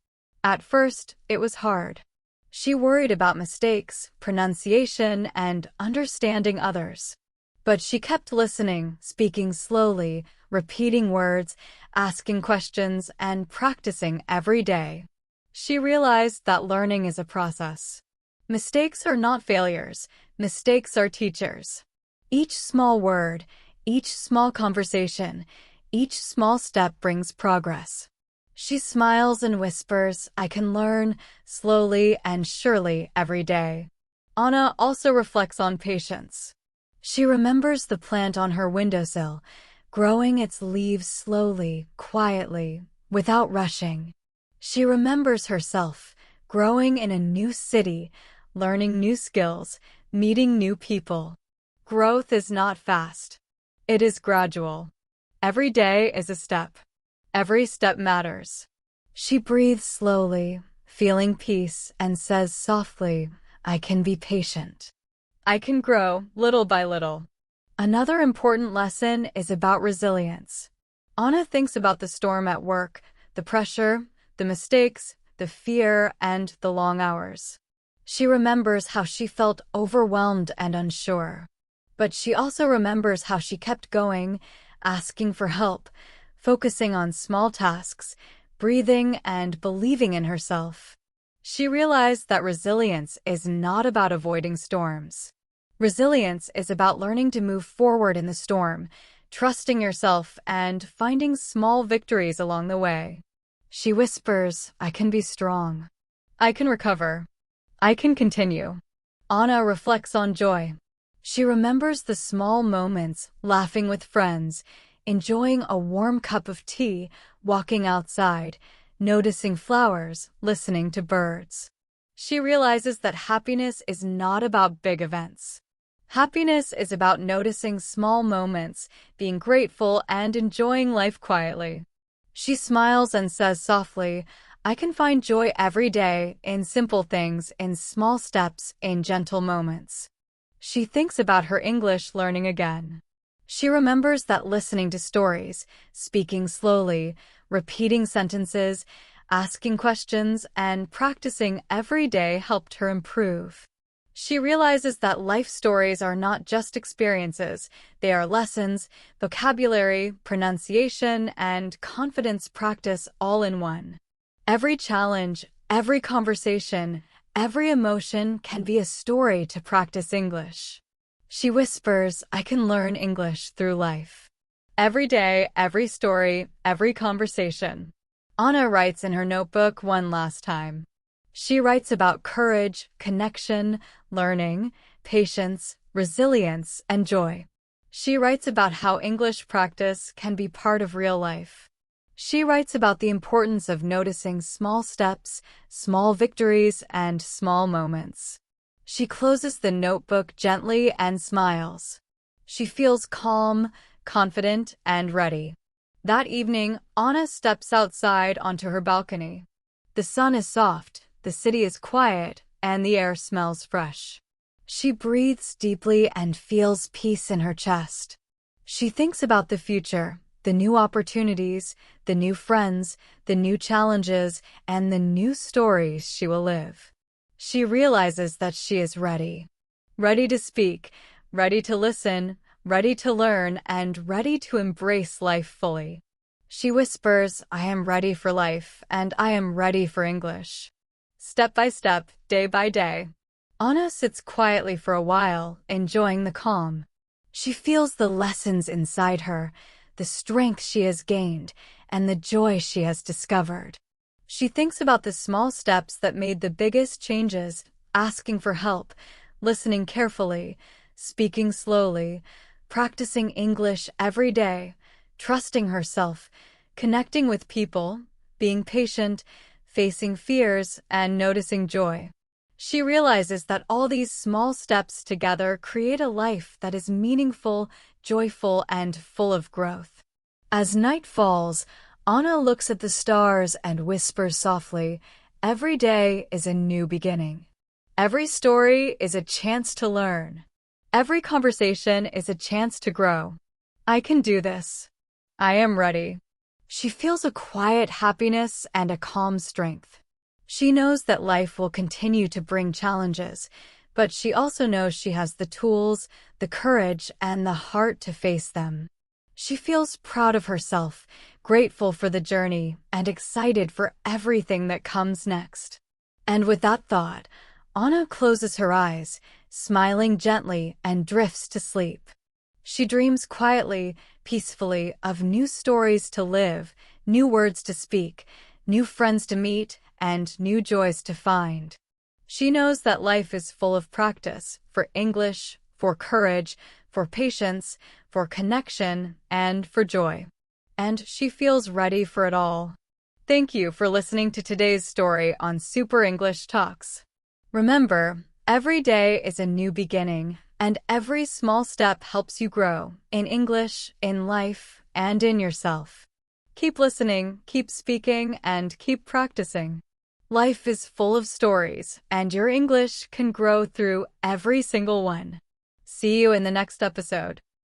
At first, it was hard. She worried about mistakes, pronunciation, and understanding others. But she kept listening, speaking slowly, repeating words, asking questions, and practicing every day. She realized that learning is a process. Mistakes are not failures. Mistakes are teachers. Each small word, each small conversation, each small step brings progress. She smiles and whispers, "I can learn," slowly and surely every day. Anna also reflects on patience. She remembers the plant on her windowsill, growing its leaves slowly, quietly, without rushing. She remembers herself, growing in a new city, learning new skills, meeting new people. Growth is not fast. It is gradual. Every day is a step. Every step matters. She breathes slowly, feeling peace, and says softly, I can be patient. I can grow little by little. Another important lesson is about resilience. Anna thinks about the storm at work, the pressure, the mistakes, the fear, and the long hours. She remembers how she felt overwhelmed and unsure. But she also remembers how she kept going, asking for help, focusing on small tasks, breathing, and believing in herself. She realized that resilience is not about avoiding storms. Resilience is about learning to move forward in the storm, trusting yourself, and finding small victories along the way. She whispers, I can be strong. I can recover. I can continue. Anna reflects on joy. She remembers the small moments, laughing with friends, enjoying a warm cup of tea, walking outside, noticing flowers, listening to birds. She realizes that happiness is not about big events. Happiness is about noticing small moments, being grateful, and enjoying life quietly. She smiles and says softly, I can find joy every day, in simple things, in small steps, in gentle moments. She thinks about her English learning again. She remembers that listening to stories, speaking slowly, repeating sentences, asking questions, and practicing every day helped her improve. She realizes that life stories are not just experiences, they are lessons, vocabulary, pronunciation, and confidence practice all in one. Every challenge, every conversation, every emotion can be a story to practice English. She whispers, I can learn English through life. Every day, every story, every conversation. Anna writes in her notebook one last time. She writes about courage, connection, learning, patience, resilience, and joy. She writes about how English practice can be part of real life. She writes about the importance of noticing small steps, small victories, and small moments. She closes the notebook gently and smiles. She feels calm, confident, and ready. That evening, Anna steps outside onto her balcony. The sun is soft, the city is quiet, and the air smells fresh. She breathes deeply and feels peace in her chest. She thinks about the future, the new opportunities, the new friends, the new challenges, and the new stories she will live. She realizes that she is ready. Ready to speak, ready to listen, ready to learn, and ready to embrace life fully. She whispers, I am ready for life, and I am ready for English. Step by step, day by day. Anna sits quietly for a while, enjoying the calm. She feels the lessons inside her, the strength she has gained, and the joy she has discovered. She thinks about the small steps that made the biggest changes, asking for help, listening carefully, speaking slowly, practicing English every day, trusting herself, connecting with people, being patient, facing fears, and noticing joy. She realizes that all these small steps together create a life that is meaningful, joyful, and full of growth. As night falls, Anna looks at the stars and whispers softly, every day is a new beginning. Every story is a chance to learn. Every conversation is a chance to grow. I can do this. I am ready. She feels a quiet happiness and a calm strength. She knows that life will continue to bring challenges, but she also knows she has the tools, the courage, and the heart to face them. She feels proud of herself, grateful for the journey, and excited for everything that comes next. And with that thought, Anna closes her eyes, smiling gently, and drifts to sleep. She dreams quietly, peacefully, of new stories to live, new words to speak, new friends to meet, and new joys to find. She knows that life is full of practice for English, for courage, for patience, for connection, and for joy. And she feels ready for it all. Thank you for listening to today's story on Super English Talks. Remember, every day is a new beginning, and every small step helps you grow in English, in life, and in yourself. Keep listening, keep speaking, and keep practicing. Life is full of stories, and your English can grow through every single one. See you in the next episode.